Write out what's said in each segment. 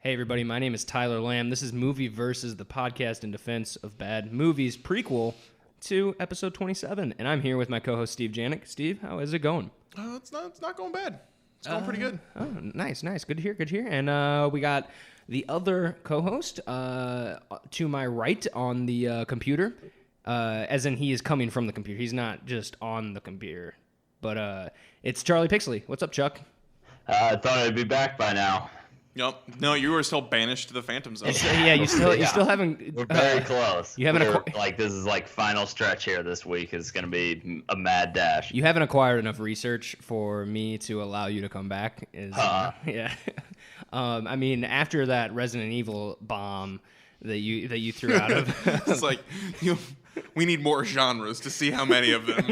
Hey everybody, my name is Tyler Lamb. This is Movie Versus, the podcast in defense of bad movies, prequel to episode 27. And I'm here with my co-host Steve Janik. Steve, how is it going? It's not going bad. It's going pretty good. Oh, nice. Good to hear. And we got the other co-host to my right on the computer, as in he is coming from the computer. He's not just on the computer, but it's Charlie Pixley. What's up, Chuck? I thought I'd be back by now. Nope. No, you were still banished to the Phantom Zone. Yeah, you still haven't. We're very close. You haven't this is like final stretch here this week. It's going to be a mad dash. You haven't acquired enough research for me to allow you to come back. Yeah. I mean, after that Resident Evil bomb that you threw out of, It's like we need more genres to see how many of them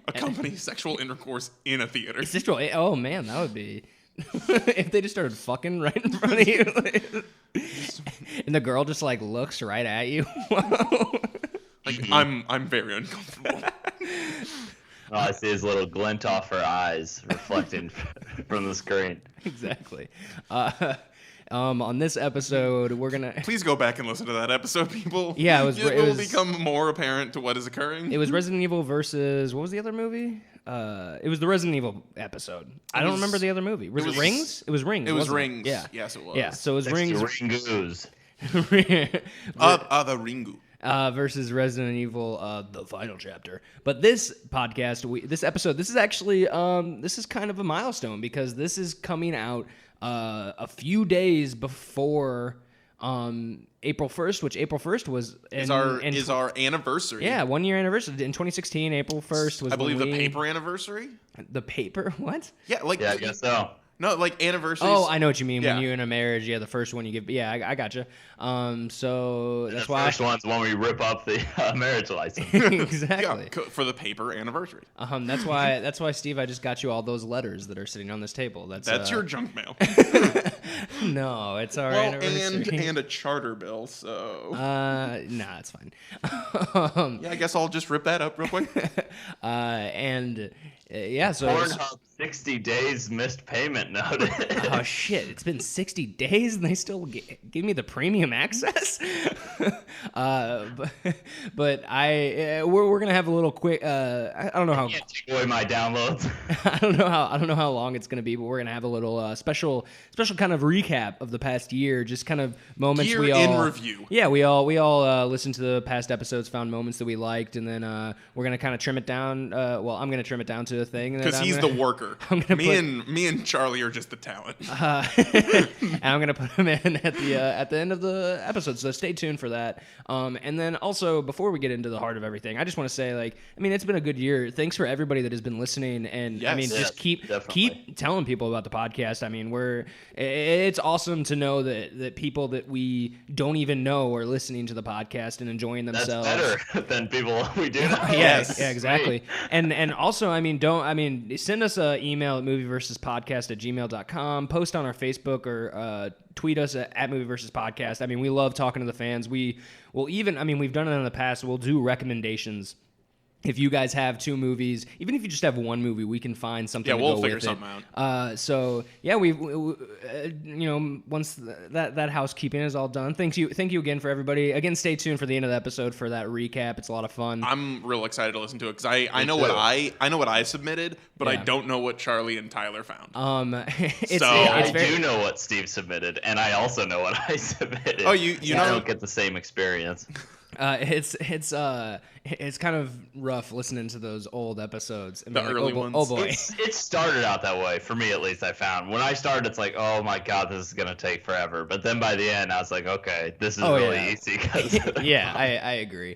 accompany sexual intercourse in a theater. Oh man, that would be. If they just started fucking right in front of you, and the girl just like looks right at you. Like I'm very uncomfortable. All I see is a little glint off her eyes reflecting from the screen. Exactly. On this episode, we're gonna Please go back and listen to that episode, people. Yeah, it will become more apparent to what is occurring. It was Resident Evil versus what was the other movie? It was the Resident Evil episode. I don't remember the other movie. Was it Rings? It was Rings. It was Rings. Yeah. Yes, it was. Yeah. So it was Rings. Ringoos. The Ringu. Versus Resident Evil, the final chapter. But this podcast, this episode, this is actually this is kind of a milestone because this is coming out a few days before April 1st, which April 1st was is our anniversary. Yeah, 1 year anniversary. In 2016, April 1st was I believe the paper anniversary. The paper? What? Yeah, I guess so. No, like anniversaries. Oh, I know what you mean. Yeah. When you're in a marriage, the first one you give. Yeah, I gotcha. So that's why. The first one's when we rip up the marriage license. Exactly. Yeah, for the paper anniversary. That's why, Steve, I just got you all those letters that are sitting on this table. That's your junk mail. No, it's our anniversary. and a charter bill. So. Nah, it's fine. Yeah, I guess I'll just rip that up real quick. Yeah, so Pornhub 60 days missed payment notice. Oh shit! It's been 60 days and they still give me the premium access. But we're gonna have a little quick. I don't know how. I can't take away my downloads. I don't know how long it's gonna be, but we're gonna have a little special kind of recap of the past year, just kind of moments Year we all in review. Yeah, we all listened to the past episodes, found moments that we liked, and then we're gonna kind of trim it down. Well, I'm gonna trim it down to a thing because he's the worker. Me and Charlie are just the talent. And I'm gonna put him in at the end of the episode, so stay tuned for that. And then also before we get into the heart of everything, I just want to say, it's been a good year. Thanks for everybody that has been listening, and just keep telling people about the podcast. It's awesome to know that people that we don't even know are listening to the podcast and enjoying themselves. That's better than people we do know. Yes, yeah, exactly. And also, send us an email at movieversuspodcast@gmail.com. Post on our Facebook or tweet us at movieversuspodcast. We love talking to the fans. We've done it in the past. We'll do recommendations. If you guys have two movies, even if you just have one movie, we can find something. Yeah, to we'll go figure with something out. So yeah, we once that housekeeping is all done, thank you again for everybody. Again, stay tuned for the end of the episode for that recap. It's a lot of fun. I'm real excited to listen to it because I know what I submitted, but I don't know what Charlie and Tyler found. I do know what Steve submitted, and I also know what I submitted. Oh, you know? I don't get the same experience. It's kind of rough listening to those old episodes. The early ones. Oh boy. It started out that way for me, at least. I found when I started, it's like, oh my god, this is gonna take forever. But then by the end, I was like, okay, this is really easy. Yeah, I agree.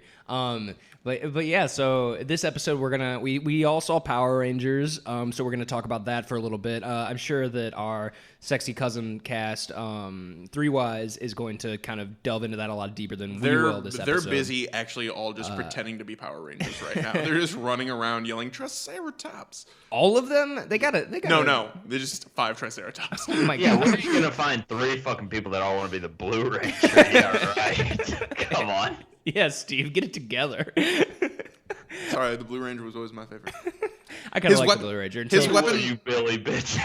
But yeah, so this episode we all saw Power Rangers, so we're gonna talk about that for a little bit. I'm sure that our Sexy Cousin cast, Three Wise, is going to kind of delve into that a lot deeper than we will this episode. They're busy actually all just pretending to be Power Rangers right now. They're just running around yelling Triceratops. All of them? They got No, they're just 5 Triceratops. Oh my yeah, god. where are you gonna find 3 fucking people that all want to be the Blue Ranger? Yeah, right. Come on. Yeah, Steve, get it together. Sorry, the Blue Ranger was always my favorite. I kind of like wep- the Blue Ranger. his Who weapon- are you Billy bitch?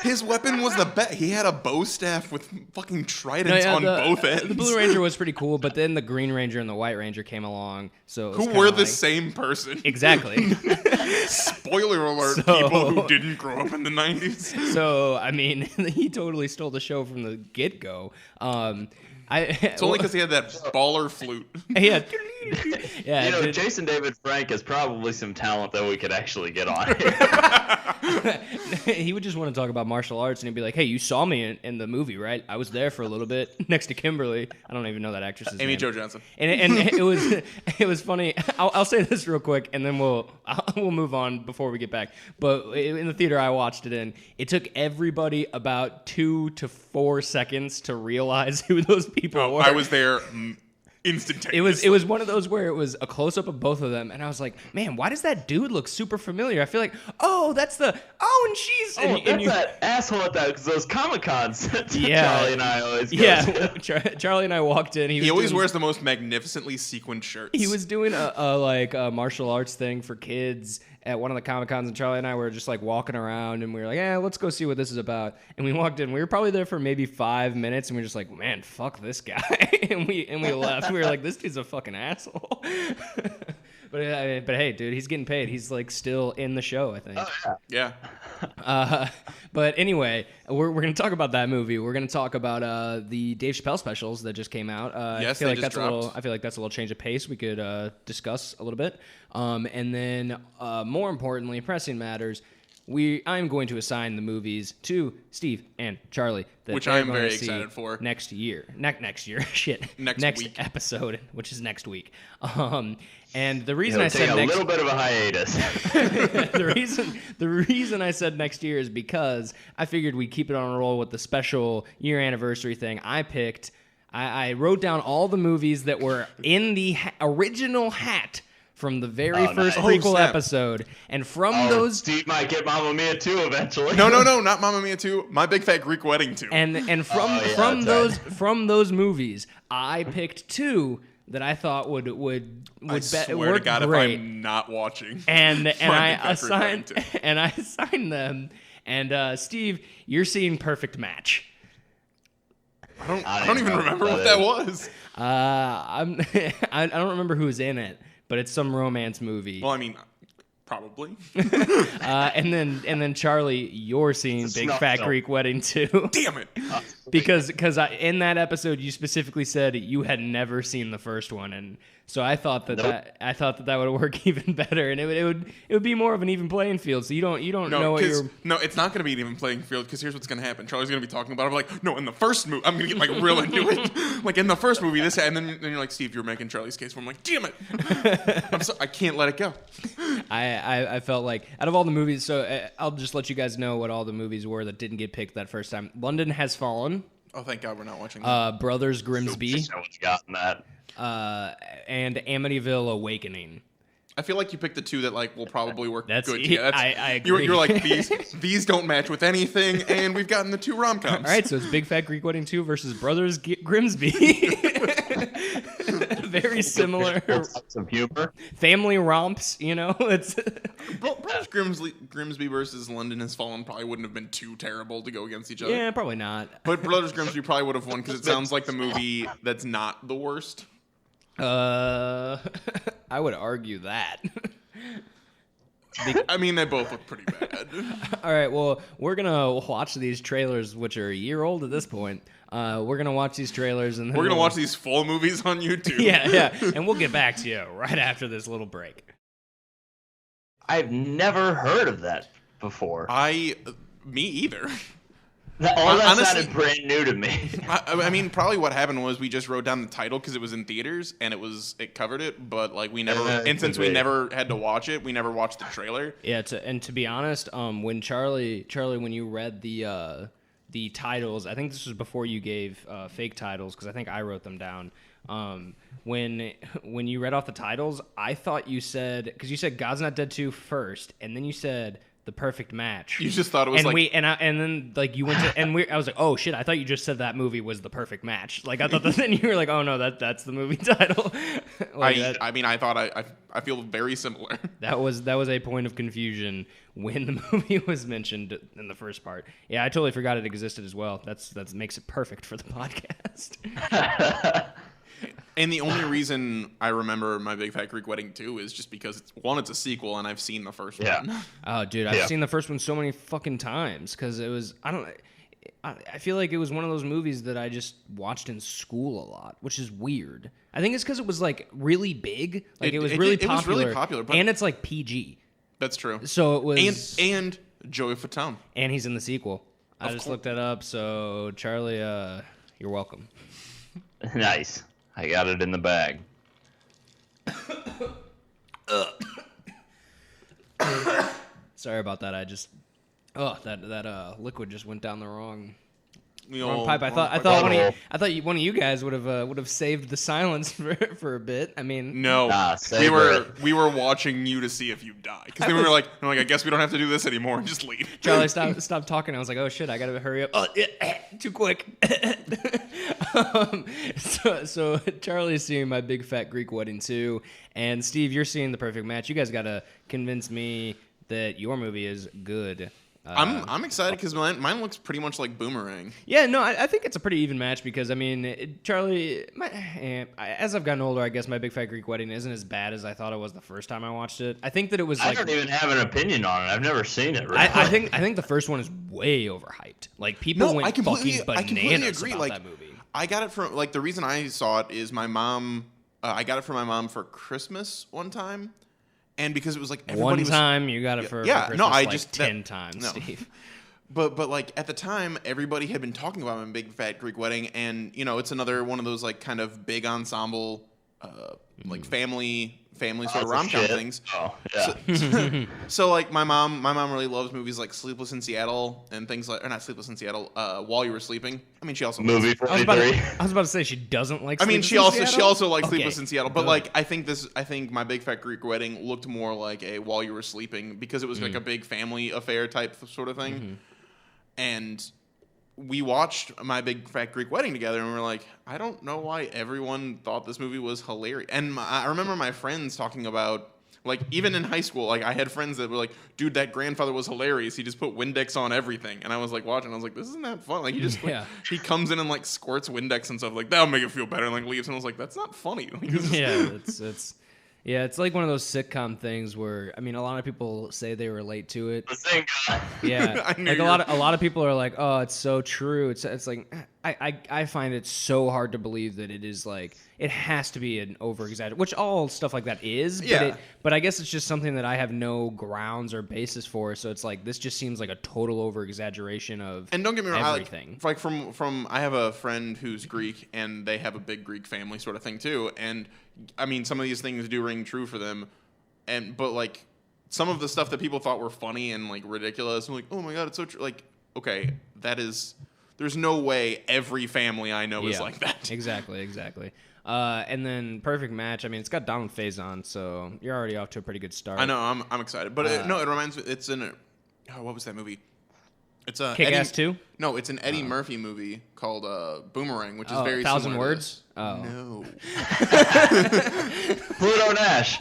His weapon was the best. He had a bow staff with fucking tridents on both ends. The Blue Ranger was pretty cool, but then the Green Ranger and the White Ranger came along. So it was Who were the like, same person. Exactly. Spoiler alert, So- people who didn't grow up in the 90s. So I mean, he totally stole the show from the get go. It's only because he had that baller flute. Yeah. Yeah. You know, dude. Jason David Frank is probably some talent that we could actually get on here. He would just want to talk about martial arts, and he'd be like, "Hey, you saw me in the movie, right? I was there for a little bit next to Kimberly. I don't even know that actress's Amy name. Jo Johnson. And it was funny. I'll say this real quick, and then we'll move on before we get back. But in the theater I watched it in, it took everybody about 2 to 4 seconds to realize who those people were. I was there instantaneously. It was one of those where it was a close up of both of them, and I was like, man, why does that dude look super familiar? I feel like, and she's That's that asshole at those Comic Cons. Yeah. Charlie and I always go yeah. to. Charlie and I walked in. He always wears the most magnificently sequined shirts. He was doing a martial arts thing for kids at one of the Comic Cons, and Charlie and I were just like walking around, and we were like, let's go see what this is about. And we walked in. We were probably there for maybe 5 minutes, and we were just like, man, fuck this guy, and we left. We were like, this dude's a fucking asshole. But hey, dude, he's getting paid. He's like still in the show, I think. Oh, yeah. Yeah. But anyway, we're going to talk about that movie. We're going to talk about the Dave Chappelle specials that just came out. Yes, I feel they like just that's dropped. I feel like that's a little change of pace we could discuss a little bit. And then more importantly, pressing matters, I'm going to assign the movies to Steve and Charlie. Which they're I am going very to see excited for. next year. Next year. Shit. Next week. episode, which is next week. And the reason I It'll take said a next little bit of a hiatus. the reason I said next year is because I figured we'd keep it on a roll with the special year anniversary thing. I wrote down all the movies that were in the original hat from the very first nice. prequel snap. episode, and from those. Steve might get Mamma Mia 2 eventually. No, not Mamma Mia 2. My Big Fat Greek Wedding 2. And from those movies, I picked 2 that I thought would I swear to work God, great. if I'm not watching. and My I Big Fat Greek Wedding 2. assigned them. And Steve, you're seeing Perfect Match. I don't even remember what that was. I don't remember who was in it, but it's some romance movie. Well, I mean, probably. And then Charlie, you're seeing It's a Big snuff Fat film. Greek Wedding too. Damn it. because in that episode you specifically said you had never seen the first one, and so I thought that that would work even better, and it would be more of an even playing field. So you don't know what you're. No, it's not going to be an even playing field because here's what's going to happen. Charlie's going to be talking about it. I'm like, no, in the first movie, I'm going to get like real into it. Like in the first movie, this, and then you're like, Steve, you're making Charlie's case for him. I'm like, damn it. I can't let it go. I felt like out of all the movies, so I'll just let you guys know what all the movies were that didn't get picked that first time. London Has Fallen. Oh, thank God we're not watching that. Brothers Grimsby, No one's gotten that. and Amityville Awakening. I feel like you picked the 2 that like will probably work That's- good together. I agree. You're like, these don't match with anything, and we've gotten the 2 rom-coms. All right, so it's Big Fat Greek Wedding 2 versus Brothers Grimsby. Very similar Some humor. family romps, it's Brothers Grimsby versus London Has Fallen probably wouldn't have been too terrible to go against each other. yeah, probably not. But Brothers Grimsby probably would have won because it sounds like the movie that's not the worst. I would argue that. I mean, they both look pretty bad. All right, well, we're gonna watch these trailers, which are a year old at this point. We're gonna watch these trailers, and then We're going to watch these full movies on YouTube. Yeah, and we'll get back to you right after this little break. I've never heard of that before. Me either. All that honestly- sounded brand new to me. I mean, probably what happened was we just wrote down the title because it was in theaters and it covered it, but like we never, and since we never had to watch it, we never watched the trailer. Yeah, to be honest, when Charlie, when you read the titles, I think this was before you gave fake titles because I think I wrote them down. When you read off the titles, I thought you said, because you said God's Not Dead 2 first, and then you said The Perfect Match. You just thought it was and then like you went to I was like, oh shit, I thought you just said that movie was The Perfect Match. Like I thought then you were like, oh no, that's the movie title. I feel very similar. That was a point of confusion when the movie was mentioned in the first part. Yeah, I totally forgot it existed as well. That makes it perfect for the podcast. And the only reason I remember My Big Fat Greek Wedding 2 is just because it's a sequel and I've seen the first one. Oh, dude, I've seen the first one so many fucking times because it was I feel like it was one of those movies that I just watched in school a lot, which is weird. I think it's because it was like really big, like it was really popular, but and it's like PG. That's true. So it was and Joey Fatone, and he's in the sequel. I just looked that up. So Charlie, you're welcome. Nice. I got it in the bag. Sorry about that. I just that liquid just went down the wrong wrong pipe. I thought one of you guys would have saved the silence for a bit. I mean, no, we were watching you to see if you die because then we were like, I guess we don't have to do this anymore and just leave. Charlie, stop talking. I was like, oh shit, I gotta hurry up. Oh, too quick. So Charlie's seeing My Big Fat Greek Wedding 2, and Steve, you're seeing The Perfect Match. You guys gotta convince me that your movie is good. I'm excited because mine looks pretty much like Boomerang. Yeah, no, I think it's a pretty even match because, I mean, Charlie, as I've gotten older, I guess My Big Fat Greek Wedding isn't as bad as I thought it was the first time I watched it. I think that it was I don't even have an opinion on it. I've never seen it. Really. I think the first one is way overhyped. Like, people went fucking bananas about that movie. I got it from, the reason I saw it is my mom, I got it from my mom for Christmas one time. And because it was like everybody you got it for Christmas, no, I like just 10 times, no. Steve. But like at the time, everybody had been talking about My Big Fat Greek Wedding, and it's another one of those like kind of big ensemble, like family sort of rom-com things. Oh, yeah. So like my mom really loves movies like Sleepless in Seattle and things like, or not Sleepless in Seattle, While You Were Sleeping. I mean, she also movie 43. I was about to say she doesn't like. She also likes Sleepless in Seattle, but like I think My Big Fat Greek Wedding looked more like a While You Were Sleeping because it was like a big family affair type sort of thing, and we watched My Big Fat Greek Wedding together, and we're like, I don't know why everyone thought this movie was hilarious. And I remember my friends talking about, like, even in high school, like, I had friends that were like, dude, that grandfather was hilarious. He just put Windex on everything. And I was, like, watching. I was like, this isn't that fun. Like, he just, he comes in and, like, squirts Windex and stuff. Like, that'll make it feel better. And, like, leaves. And I was like, that's not funny. Like, it's like one of those sitcom things where, I mean, a lot of people say they relate to it. The same guy. Yeah, like a lot of people are like, oh, it's so true. It's like I find it so hard to believe that it is like it has to be an over exaggeration, which all stuff like that is. But I guess it's just something that I have no grounds or basis for. So it's like this just seems like a total over exaggeration of and don't get me wrong, everything. Like from I have a friend who's Greek and they have a big Greek family sort of thing too, and I mean some of these things do ring true for them, but like some of the stuff that people thought were funny and like ridiculous, I'm like, oh my god, it's so true. Like, okay, there's no way every family I know is like that. Exactly. And then Perfect Match. I mean, it's got Donald Faison, so you're already off to a pretty good start. I know. I'm excited, but it reminds me. It's in what was that movie? It's a Kick-Ass 2? No, it's an Eddie Murphy movie called Boomerang, which is very 1,000 similar Words. No. Pluto Nash.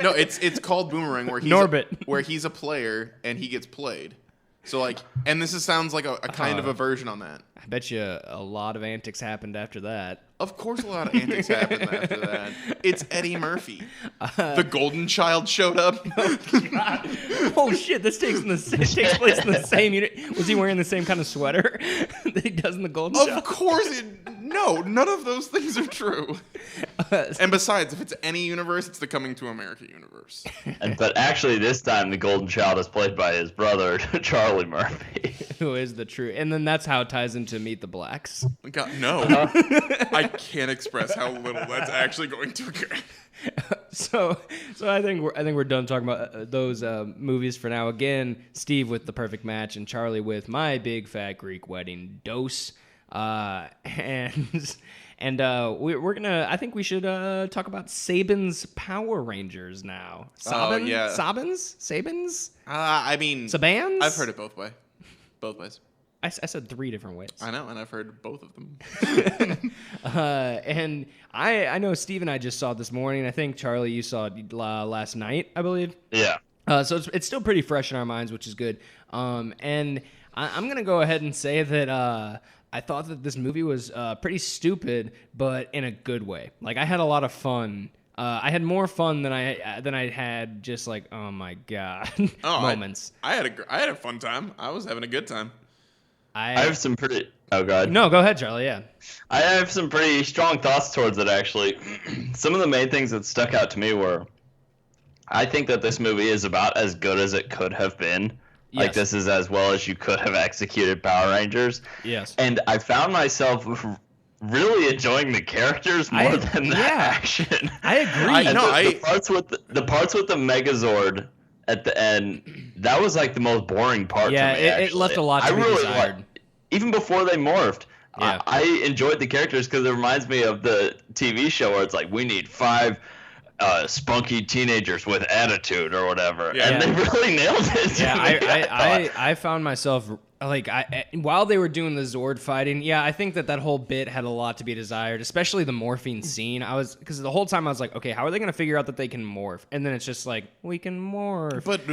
No, it's called Boomerang, where he's a player and he gets played. So like, and this sounds like a kind of a version on that. I bet you a lot of antics happened after that. Of course, a lot of antics happened after that. It's Eddie Murphy. The Golden Child showed up. Oh shit! This takes place in the same unit. Was he wearing the same kind of sweater that he does in the Golden Child? Of course, no. None of those things are true. And besides, if it's any universe, it's the Coming to America universe. But actually, this time the Golden Child is played by his brother, Charlie Murphy, who is the true. And then that's how it ties into Meet the Blacks. God, no. I can't express how little that's actually going to occur. So I think we're done talking about those movies for now. Again, Steve with The Perfect Match and Charlie with My Big Fat Greek Wedding. Dose. And we're gonna. I think we should talk about Saban's Power Rangers now. Oh, yeah. Sabans. I mean, Sabans. I've heard it both ways. I said 3 different ways. I know, and I've heard both of them. And I know Steve and I just saw it this morning. I think Charlie, you saw it last night, I believe. Yeah. So it's still pretty fresh in our minds, which is good. And I'm gonna go ahead and say that I thought that this movie was pretty stupid, but in a good way. Like, I had a lot of fun. I had more fun than I had just like, oh my god, moments. I had a fun time. I was having a good time. I have some pretty. Oh god. No, go ahead, Charlie. Yeah. I have some pretty strong thoughts towards it, actually. Some of the main things that stuck out to me were, I think that this movie is about as good as it could have been. Yes. Like, this is as well as you could have executed Power Rangers. Yes. And I found myself really enjoying the characters more than the action. I agree. The parts with the Megazord at the end, that was like the most boring part to me. It left a lot to be desired. Even before they morphed, yeah. I enjoyed the characters because it reminds me of the TV show where it's like, we need 5 spunky teenagers with attitude or whatever, and they really nailed it. Yeah, I found myself like, while they were doing the Zord fighting, I think that whole bit had a lot to be desired, especially the morphine scene. Because the whole time I was like, okay, how are they going to figure out that they can morph? And then it's just like, we can morph. But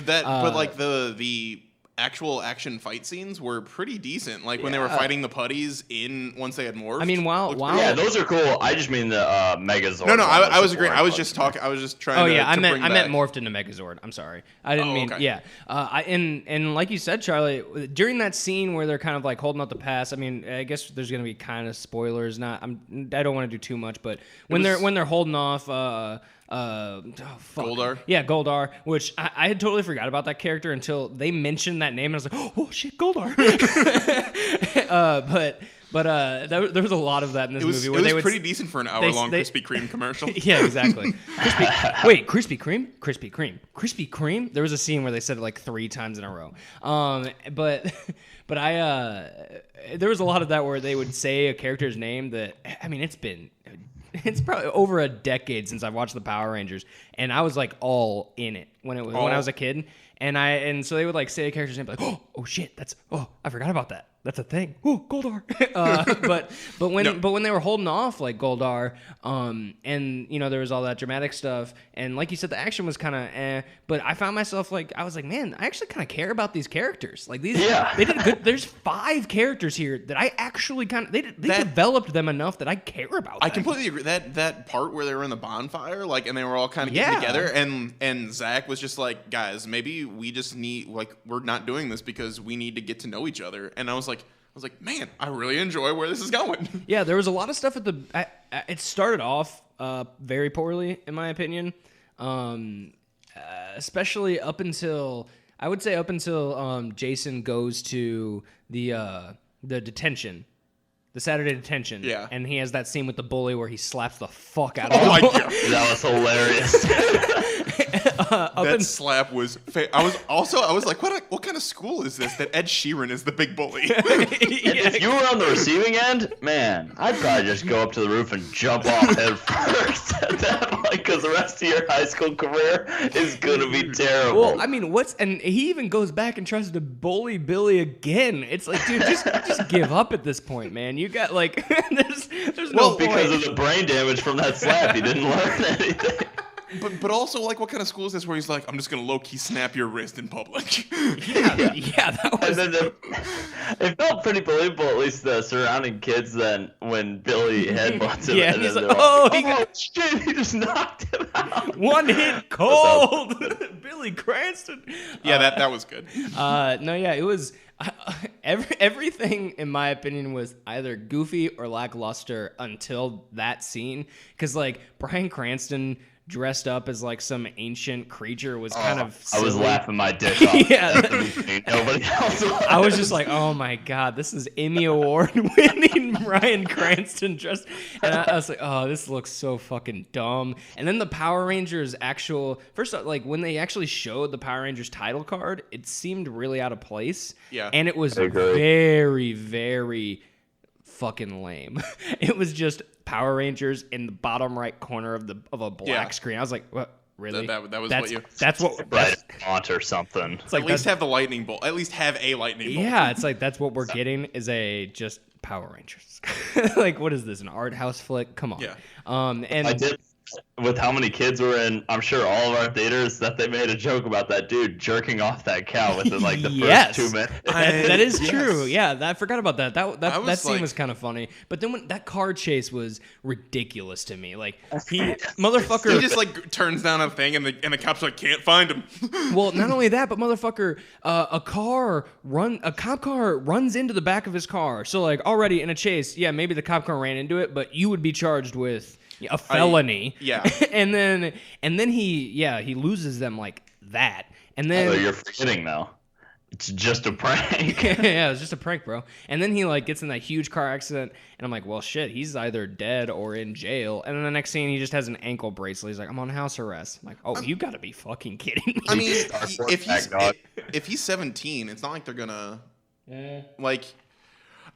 like the actual action fight scenes were pretty decent. Like when they were fighting the putties once they had morphed. I mean, while those are cool. I just mean the Megazord. No, I was agreeing. I was just talking. I was just trying. Oh yeah, I meant morphed into Megazord. I'm sorry, I didn't mean. Okay. Yeah, and like you said, Charlie, during that scene where they're kind of like holding out the pass. I mean, I guess there's gonna be kind of spoilers. I don't want to do too much, but when they're holding off. Goldar? Yeah, Goldar, which I had totally forgot about that character until they mentioned that name, and I was like, oh shit, Goldar. But there was a lot of that in this movie. Where it was pretty decent for an hour-long Krispy Kreme commercial. Yeah, exactly. Krispy Kreme? Krispy Kreme. Krispy Kreme? There was a scene where they said it like 3 times in a row. But there was a lot of that where they would say a character's name that, I mean, it's probably over a decade since I've watched the Power Rangers, and I was like all in it when I was a kid, and so they would like say a character's name, like, oh shit, I forgot about that. That's a thing. Oh, Goldar. but when they were holding off like Goldar, and you know there was all that dramatic stuff, and like you said, the action was kind of but I found myself like, I was like, man, I actually kind of care about these characters. Like they did good. There's 5 characters here that I actually kind of they developed them enough that I care about. I completely agree. That part where they were in the bonfire, like, and they were all kind of getting together, and Zach was just like, guys, maybe we just need, like, we're not doing this because we need to get to know each other. And I was like, man, I really enjoy where this is going. Yeah, there was a lot of stuff it started off very poorly, in my opinion, especially up until Jason goes to the detention. The Saturday detention. Yeah. And he has that scene with the bully where he slaps the fuck out of him. Oh my God. That was hilarious. That slap was... I was like, what kind of school is this that Ed Sheeran is the big bully? If you were on the receiving end, man, I'd probably just go up to the roof and jump off head first at that point, because the rest of your high school career is going to be terrible. Well, I mean, and he even goes back and tries to bully Billy again. It's like, dude, just give up at this point, man. You got, like, there's no point. Because of the brain damage from that slap, he didn't learn anything. But also, like, what kind of school is this where he's like, I'm just going to low-key snap your wrist in public? Yeah, that was... And then it felt pretty believable, at least the surrounding kids, then, when Billy headbutts him. Yeah, and he's like, shit, he just knocked him out. One hit cold! Billy Cranston! Yeah, that was good. It was... everything, in my opinion, was either goofy or lackluster until that scene. Because, like, Bryan Cranston dressed up as, like, some ancient creature was kind of silly. I was laughing my dick off. Yeah. Nobody else was. I was just like, oh my God, this is Emmy Award-winning Bryan Cranston dressed. And I was like, oh, this looks so fucking dumb. And then the Power Rangers first off, like, when they actually showed the Power Rangers title card, it seemed really out of place. Yeah. And it was very, very fucking lame. It was just Power Rangers in the bottom right corner of a black screen. I was like, what? Really? That was that's, what you... That's what... Right, font or something. It's like At least have the lightning bolt. At least have a lightning bolt. Yeah, it's like that's what we're getting is a just Power Rangers. Like, what is this? An art house flick? Come on. Yeah. And I did, with how many kids were in, I'm sure all of our theaters, that they made a joke about that dude jerking off that cow within like the Yes. first 2 minutes. that is Yes. true. Yeah, I forgot about that. That was scene like- was kind of funny. But then when that car chase was ridiculous to me. Like motherfucker. He just like turns down a thing, and the cops like can't find him. Well, not only that, but motherfucker, a cop car runs into the back of his car. So like already in a chase, yeah, maybe the cop car ran into it, but you would be charged with a felony. Yeah. and then he loses them like that. And Oh, then you're forgetting though. It's just a prank. yeah, it was just a prank, bro. And then he like gets in that huge car accident, and I'm like, well, shit, he's either dead or in jail. And then the next scene, he just has an ankle bracelet. He's like, I'm on house arrest. I'm like, oh, you gotta be fucking kidding me. I mean, Dog. if he's 17, it's not like they're gonna like.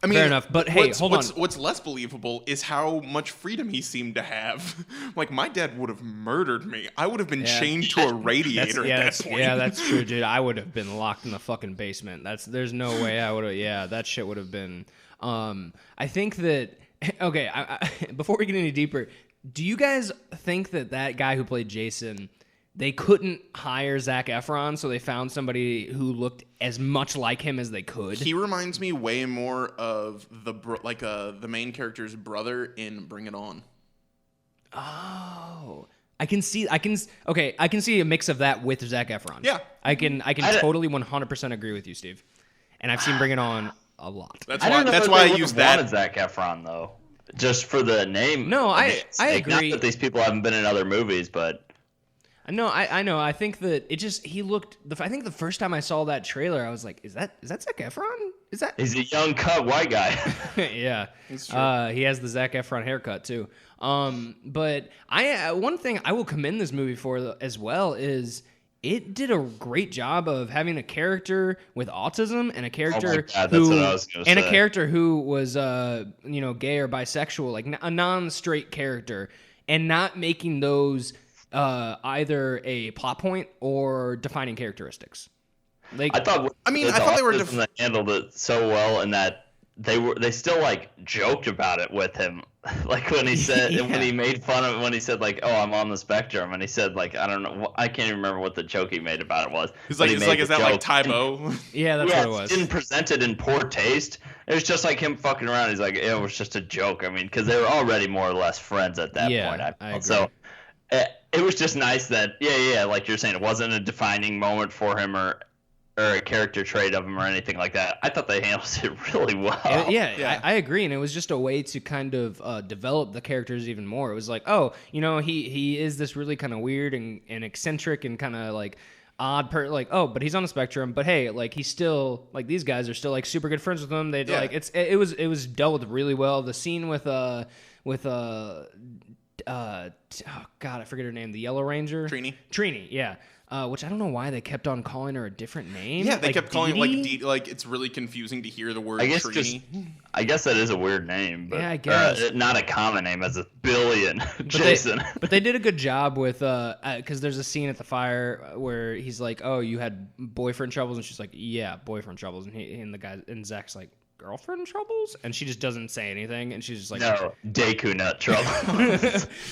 I mean, Fair enough, but hey, hold on. What's less believable is how much freedom he seemed to have. Like, my dad would have murdered me. I would have been chained to a radiator at that point. Yeah, that's true, dude. I would have been locked in the fucking basement. There's no way I would have. Yeah, that shit would have been. I think that. Okay, before we get any deeper, do you guys think that guy who played Jason, they couldn't hire Zac Efron, so they found somebody who looked as much like him as they could? He reminds me way more of the main character's brother in Bring It On. Oh, I can see a mix of that with Zac Efron. Yeah. I can totally 100% agree with you, Steve. And I've seen Bring It On a lot. That's I don't know why if I they use would've wanted that. Zac Efron though, just for the name. No, I sake. agree. Not that these people haven't been in other movies, but No, I know. I think that he looked. I think the first time I saw that trailer, I was like, "Is that Zac Efron? Is that?" he's a young cut white guy. Yeah, he has the Zac Efron haircut too. But one thing I will commend this movie for as well is it did a great job of having a character with autism and a character God, that's what I was gonna and a say. character who was gay or bisexual, like a non-straight character, and not making those either a plot point or defining characteristics. Like I thought they were they handled it so well, in that they still like joked about it with him, like when he said when he made fun of it, when he said like, oh, I'm on the spectrum, and he said like, I don't know, I can't even remember what the joke he made about it was. He's but like, he made is the that like joke. Tybo? yeah, that's Yeah, what it was. didn't present it in poor taste. It was just like him fucking around. He's like, it was just a joke. I mean, because they were already more or less friends at that Yeah, point. I felt. agree. So it was just nice that, like you're saying, it wasn't a defining moment for him or a character trait of him or anything like that. I thought they handled it really well. Yeah. I agree, and it was just a way to kind of develop the characters even more. It was like, oh, he is this really kind of weird and eccentric and kind of like odd but he's on the spectrum, but hey, like he's still like, these guys are still like super good friends with him. They like it was dealt with really well. The scene with oh god, I forget her name, the Yellow Ranger, Trini, yeah. Which I don't know why they kept on calling her a different name. Yeah, they like kept calling Dee Dee? it like it's really confusing to hear the word I guess Trini. I guess that is a weird name, but Yeah, I guess. not a common name as a billion. But Jason. but they did a good job with because there's a scene at the fire where he's like, "Oh, you had boyfriend troubles," and she's like, "Yeah, boyfriend troubles," and Zach's like, "Girlfriend troubles," and she just doesn't say anything, and she's just like, No, Deku nut trouble.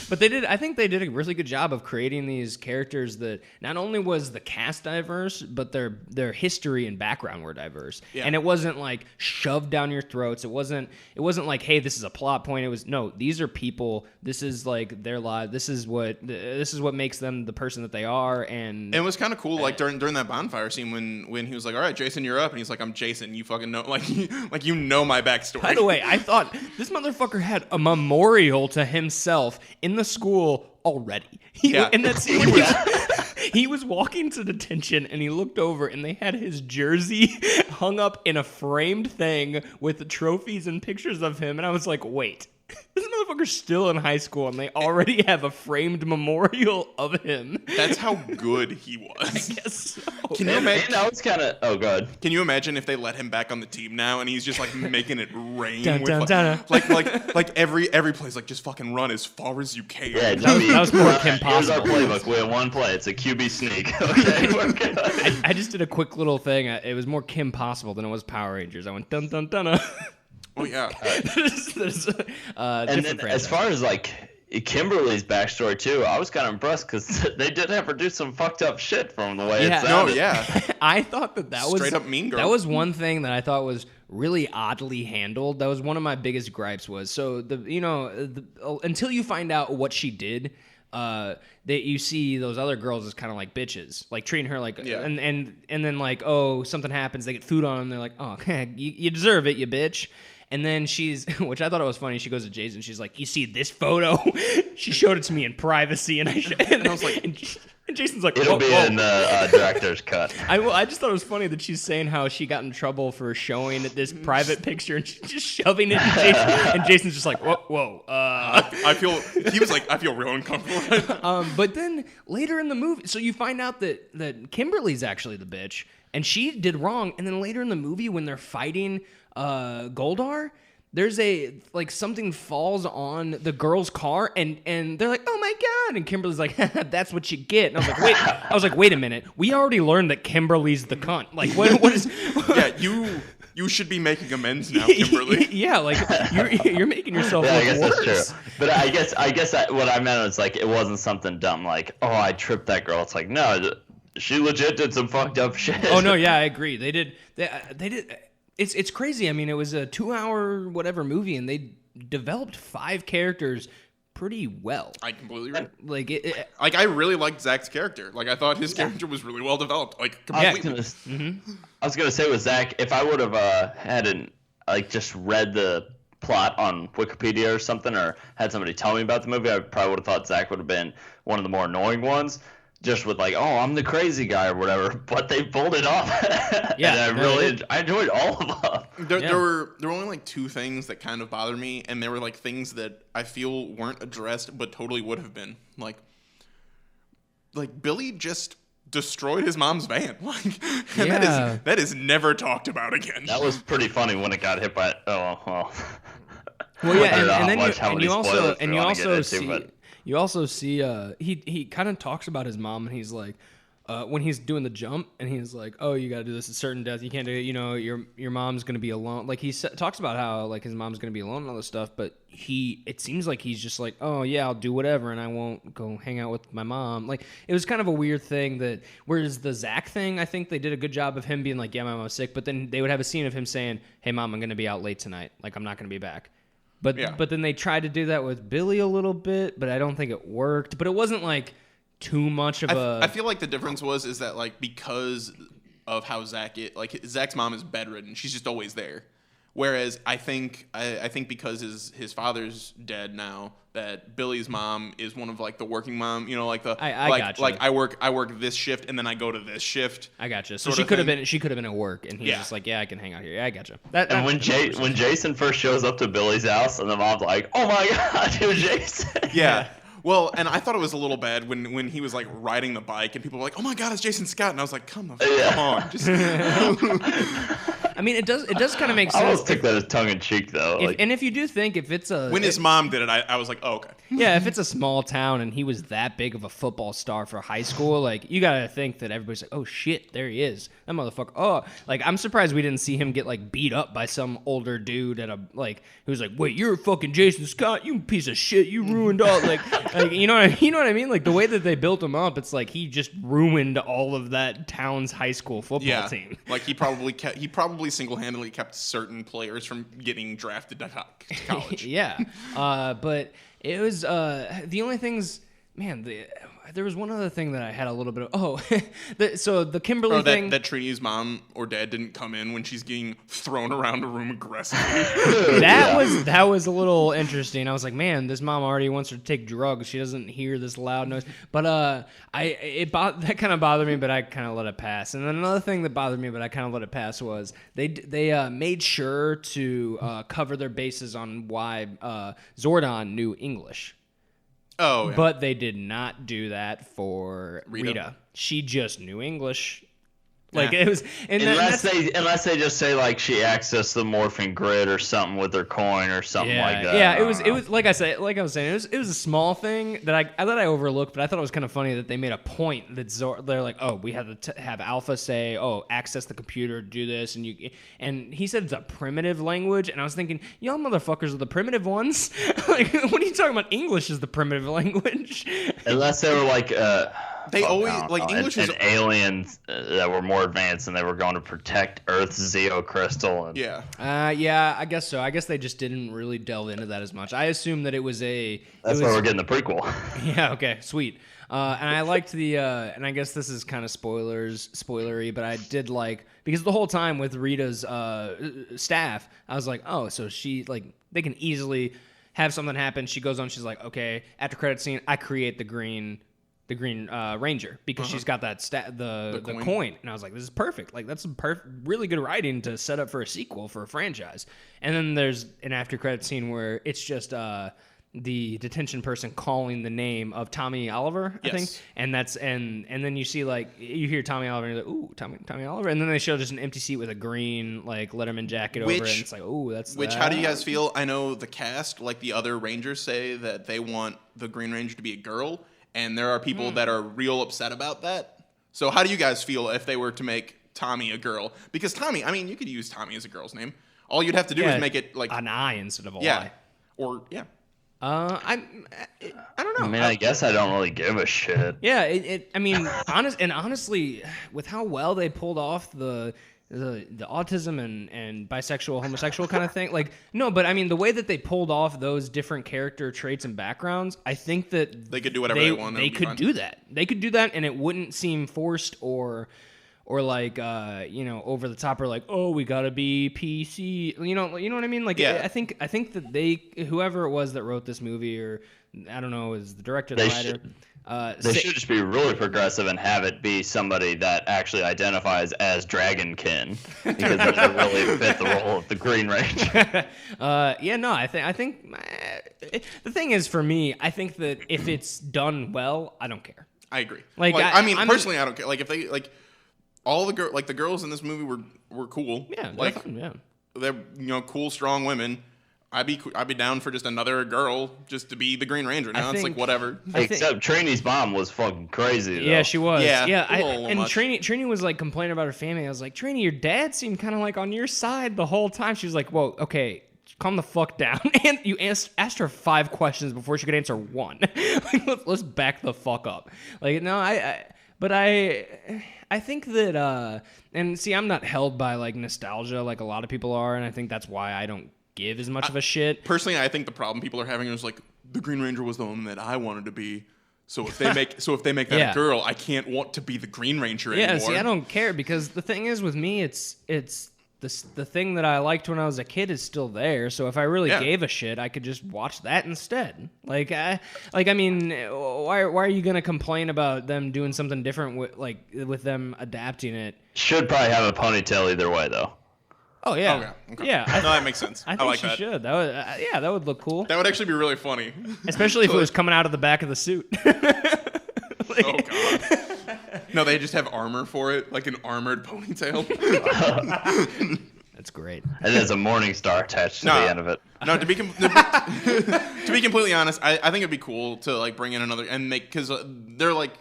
But I think they did a really good job of creating these characters that not only was the cast diverse, but their history and background were diverse. Yeah. And it wasn't like shoved down your throats. It wasn't like, hey, this is a plot point. It was, no, these are people. This is like their life. This is what makes them the person that they are. And it was kind of cool, like during that bonfire scene when he was like, "All right, Jason, you're up," and he's like, "I'm Jason. You fucking know, like you know my backstory." By the way, I thought this motherfucker had a memorial to himself in the school already. In that scene, he was walking to detention and he looked over and they had his jersey hung up in a framed thing with trophies and pictures of him. And I was like, wait, this motherfucker's still in high school, and they already have a framed memorial of him. That's how good he was. I guess so. Can you imagine? And I was kind of. Oh, God. Can you imagine if they let him back on the team now, and he's just like making it rain Dun, with dun, dun. like every play's like just fucking run as far as you can. Yeah, That was more Kim Here's our Possible. playbook. We have one play. It's a QB sneak. Okay, we're good. I just did a quick little thing. It was more Kim Possible than it was Power Rangers. I went dun dun dun. Oh yeah. There's, And different then, franchise. as far as like Kimberly's backstory too, I was kind of impressed because they did have her do some fucked up shit from the way Yeah. it No, sounded. yeah. I thought that was Straight up Mean Girl. That was one thing that I thought was really oddly handled. That was one of my biggest gripes. Was so until you find out what she did, that you see those other girls as kind of like bitches, like treating her like, Yeah. and then like, oh, something happens, they get food on them, they're like, oh, you deserve it, you bitch. And then she's, which I thought it was funny, she goes to Jason, she's like, you see this photo? She showed it to me in privacy, and I was like, and Jason's like, It'll whoa, be whoa. in the director's cut. I just thought it was funny that she's saying how she got in trouble for showing this private picture and she's just shoving it to Jason, and Jason's just like, whoa. I feel real uncomfortable. But then later in the movie, so you find out that Kimberly's actually the bitch, and she did wrong. And then later in the movie, when they're fighting Goldar, there's something falls on the girl's car, and they're like, oh my god, and Kimberly's like, that's what you get. And I was like, wait a minute, we already learned that Kimberly's the cunt. Like, what is? Yeah, you should be making amends now, Kimberly. Yeah, like you're making yourself Yeah, I look guess worse. that's true. But I guess what I meant was like it wasn't something dumb like, oh, I tripped that girl. It's like, no, she legit did some fucked up shit. Oh no, yeah, I agree. They did. It's crazy. I mean, it was a 2-hour whatever movie, and they developed 5 characters pretty well. I completely agree. Like Like I really liked Zach's character. Like I thought his character was really well developed. Like I completely. was gonna say with Zach, if I would have just read the plot on Wikipedia or something, or had somebody tell me about the movie, I probably would have thought Zach would have been one of the more annoying ones. Just with like, oh, I'm the crazy guy or whatever, but they pulled it off. Yeah, and I enjoyed all of them. There were only like 2 things that kind of bothered me, and they were like things that I feel weren't addressed, but totally would have been. Like Billy just destroyed his mom's van. Like, and Yeah. that is never talked about again. That was pretty funny when it got hit by. Oh well. Well, yeah, I don't know and then how much- how many you also spoilers we wanna get into, see but- you also see he kind of talks about his mom, and he's like when he's doing the jump, and he's like, oh, you got to do this at certain death, you can't do it, your mom's gonna be alone. Like talks about how like his mom's gonna be alone and all this stuff, but it seems like he's just like, oh yeah, I'll do whatever, and I won't go hang out with my mom. Like it was kind of a weird thing that, whereas the Zach thing, I think they did a good job of him being like, yeah, my mom's sick, but then they would have a scene of him saying, hey mom, I'm gonna be out late tonight, like I'm not gonna be back. But Yeah. but then they tried to do that with Billy a little bit, but I don't think it worked. But it wasn't like too much of I feel like the difference is that like because of how Zach's mom is bedridden, she's just always there. Whereas I think because his father's dead now, that Billy's mom is one of like the working mom, like the gotcha. like I work this shift and then I go to this shift. I gotcha. So sort she of could have thing. been at work, and he's Yeah. just like, yeah, I can hang out here. Yeah, I gotcha. And when Jason first shows up to Billy's house, and the mom's like, "Oh my god, it was Jason." Yeah. Well, and I thought it was a little bad when he was like riding the bike and people were like, "Oh my god, it's Jason Scott," and I was like, "Come on, just." I mean, it does kind of make I always sense. took that as tongue in cheek though. And if you do think if it's a When his mom did it, I was like, "Oh, okay." yeah, if it's a small town and he was that big of a football star for high school, like you gotta think that everybody's like, oh shit, there he is, that motherfucker. Oh, like I'm surprised we didn't see him get like beat up by some older dude at a who's like, wait, you're fucking Jason Scott, you piece of shit, you ruined all like you know what I mean? Like the way that they built him up, it's like he just ruined all of that town's high school football team. Like he probably single-handedly kept certain players from getting drafted to college. Yeah, but it was the only things, man. there was one other thing that I had a little bit of. Oh, so the Kimberly Or thing. that Trini's mom or dad didn't come in when she's getting thrown around a room aggressively. That was a little interesting. I was like, man, this mom already wants her to take drugs. She doesn't hear this loud noise. But that kind of bothered me, but I kind of let it pass. And then another thing that bothered me, but I kind of let it pass, was they made sure to cover their bases on why Zordon knew English. Oh, yeah. But they did not do that for Rita. Rita. She just knew English. Like Yeah. it was, and Unless they just say like she accessed the morphing grid or something with her coin or something like that. Yeah, I it don't was know. like I was saying, it was a small thing that I overlooked, but I thought it was kind of funny that they made a point that they're like, oh, we have to have Alpha say, oh, access the computer, do this, and he said it's a primitive language, and I was thinking, y'all motherfuckers are the primitive ones. Like, what are you talking about? English is the primitive language. Unless they were like They always I don't like know, English and is aliens that were more advanced and they were going to protect Earth's Zeo crystal. And yeah. Yeah, I guess so. I guess they just didn't really delve into that as much. I assumed that it was that's why we're getting the prequel. Yeah, okay, sweet. And I liked and I guess this is kind of spoilery, but I did like, because the whole time with Rita's staff, I was like, oh, so she, like, they can easily have something happen. She goes on, she's like, okay, after credit scene, I create the Green Ranger, because she's got that the coin. And I was like, this is perfect. Like, that's some really good writing to set up for a sequel for a franchise. And then there's an after credit scene where it's just the detention person calling the name of Tommy Oliver, I think. And that's and then you see, like, you hear Tommy Oliver and you're like, ooh, Tommy Oliver. And then they show just an empty seat with a green, like, Letterman jacket over it, and it's like, ooh, that's How do you guys feel? I know the cast, like the other Rangers, say that they want the Green Ranger to be a girl, and there are people that are real upset about that. So how do you guys feel if they were to make Tommy a girl? Because Tommy, I mean, you could use Tommy as a girl's name. All you'd have to do is make it like an I instead of a yeah, Y. or yeah. I don't know. I mean, I guess I don't really give a shit. Yeah, I mean, honestly, with how well they pulled off the autism and bisexual, homosexual kind of thing, like, no, but I mean, the way that they pulled off those different character traits and backgrounds, I think that They could do whatever they want. They could do that. They could do that, and it wouldn't seem forced or like over the top, or like, oh, we gotta be PC, you know what I mean? Like, Yeah. I think that whoever it was that wrote this movie, or I don't know, is the director, the writer. They should just be really progressive and have it be somebody that actually identifies as Dragonkin, because then they really fit the role of the Green Ranger. I think the thing is, for me, I think that if it's done well, I don't care. I agree. Like, I mean, personally, I don't care. Like, if they like all the girls in this movie were cool. Yeah, like fun, yeah. they're cool, strong women. I'd be down for just another girl just to be the Green Ranger. Now it's like whatever. Except Trini's mom was fucking crazy, though. Yeah, she was. Yeah, a little and much. Trini was like complaining about her family. I was like, Trini, your dad seemed kind of like on your side the whole time. She was like, well, okay, calm the fuck down. And you asked her 5 questions before she could answer 1. Like, let's back the fuck up. Like, no, I think that and see, I'm not held by like nostalgia like a lot of people are, and I think that's why I don't give as much of a shit. Personally, I think the problem people are having is like the Green Ranger was the one that I wanted to be. So if they make that a girl, I can't want to be the Green Ranger anymore. Yeah, see, I don't care, because the thing is with me, it's the thing that I liked when I was a kid is still there. So if I really gave a shit, I could just watch that instead. Like, I mean, why are you gonna complain about them doing something different with them adapting it? Should probably have a ponytail either way, though. Oh yeah, Okay. yeah. No, that makes sense. I think like she that. should. That would, that would look cool. That would actually be really funny. Especially if it was coming out of the back of the suit. Oh god. No, they just have armor for it, like an armored ponytail. That's great. And there's a morning star attached to the end of it. No, to be completely honest, I think it'd be cool to like bring in another and make, because they're like,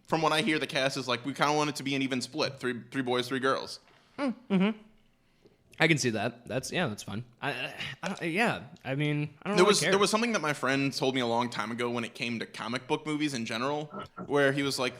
from what I hear, the cast is like, we kind of want it to be an even split, three boys, 3 girls. Mm-hmm. I can see that. That's fun. I mean, I don't There really was care. there was something that my friend told me a long time ago when it came to comic book movies in general, where he was like,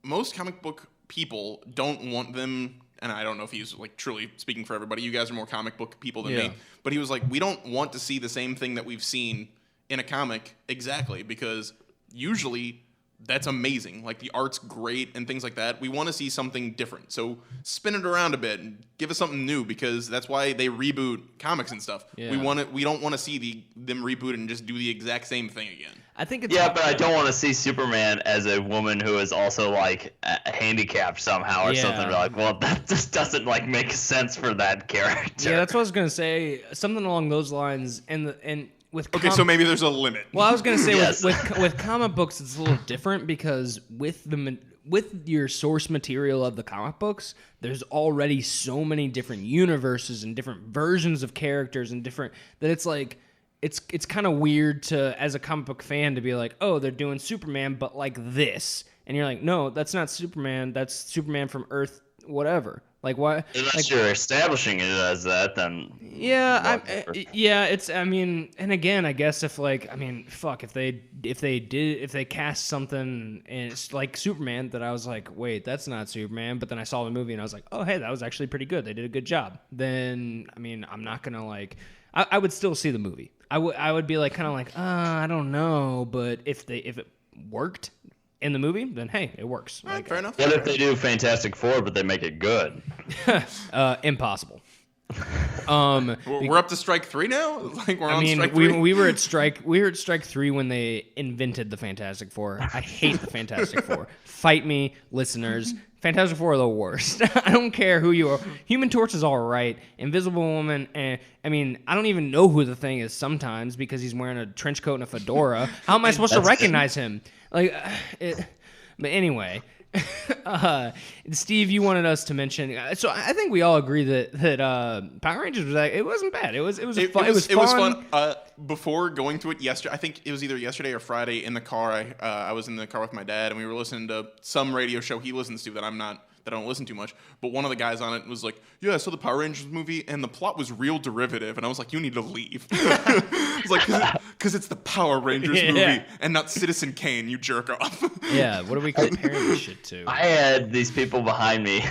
most comic book people don't want them, and I don't know if he's like truly speaking for everybody. You guys are more comic book people than me, but he was like, we don't want to see the same thing that we've seen in a comic exactly, because usually that's amazing. Like, the art's great and things like that. We want to see something different. So spin it around a bit and give us something new, because that's why they reboot comics and stuff. Yeah. We don't want to see them reboot and just do the exact same thing again. I think it's Yeah, but I don't want to see Superman as a woman who is also like handicapped somehow or Yeah. something. Like, well, that just doesn't like make sense for that character. Yeah, that's what I was gonna say. Something along those lines. And with Okay, so maybe there's a limit. well, I was gonna say Yes. with comic books, it's a little different because with your source material of the comic books, there's already so many different universes and different versions of characters and different that it's like. It's kind of weird to, as a comic book fan, to be like, oh, they're doing Superman, but like this, and you're like, no, that's not Superman. That's Superman from Earth, whatever. Like, why? Unless Like, you're establishing it as that, then yeah, whatever. yeah. It's, I mean, and again, I guess if they cast something and it's like Superman that I was like, wait, that's not Superman, but then I saw the movie and I was like, oh, hey, that was actually pretty good. They did a good job. Then, I mean, I'm not gonna like. I would still see the movie. I would be like kind of like, I don't know, but if it worked in the movie, then hey, it works. All right, Like, fair enough. What if they do Fantastic Four, but they make it good? impossible. We're up to strike 3 now. Like, we're on strike 3. we were at strike 3 when they invented the Fantastic Four. I hate the Fantastic Four. Fight me, listeners. Fantastic Four are the worst. I don't care who you are. Human Torch is all right. Invisible Woman, I mean, I don't even know who the Thing is sometimes because he's wearing a trench coat and a fedora. How am I supposed to recognize him? Like, but anyway. Steve, you wanted us to mention. So I think we all agree that Power Rangers was it wasn't bad. It was fun. It was fun. Before going to it yesterday, I think it was either yesterday or Friday in the car. I was in the car with my dad, and we were listening to some radio show he listens to that I don't listen to much. But one of the guys on it was like, "Yeah, I saw the Power Rangers movie, and the plot was real derivative." And I was like, "You need to leave." It's like, because it's the Power Rangers movie and not Citizen Kane. You jerk off. Yeah, what are we comparing this shit to? I had these people behind me.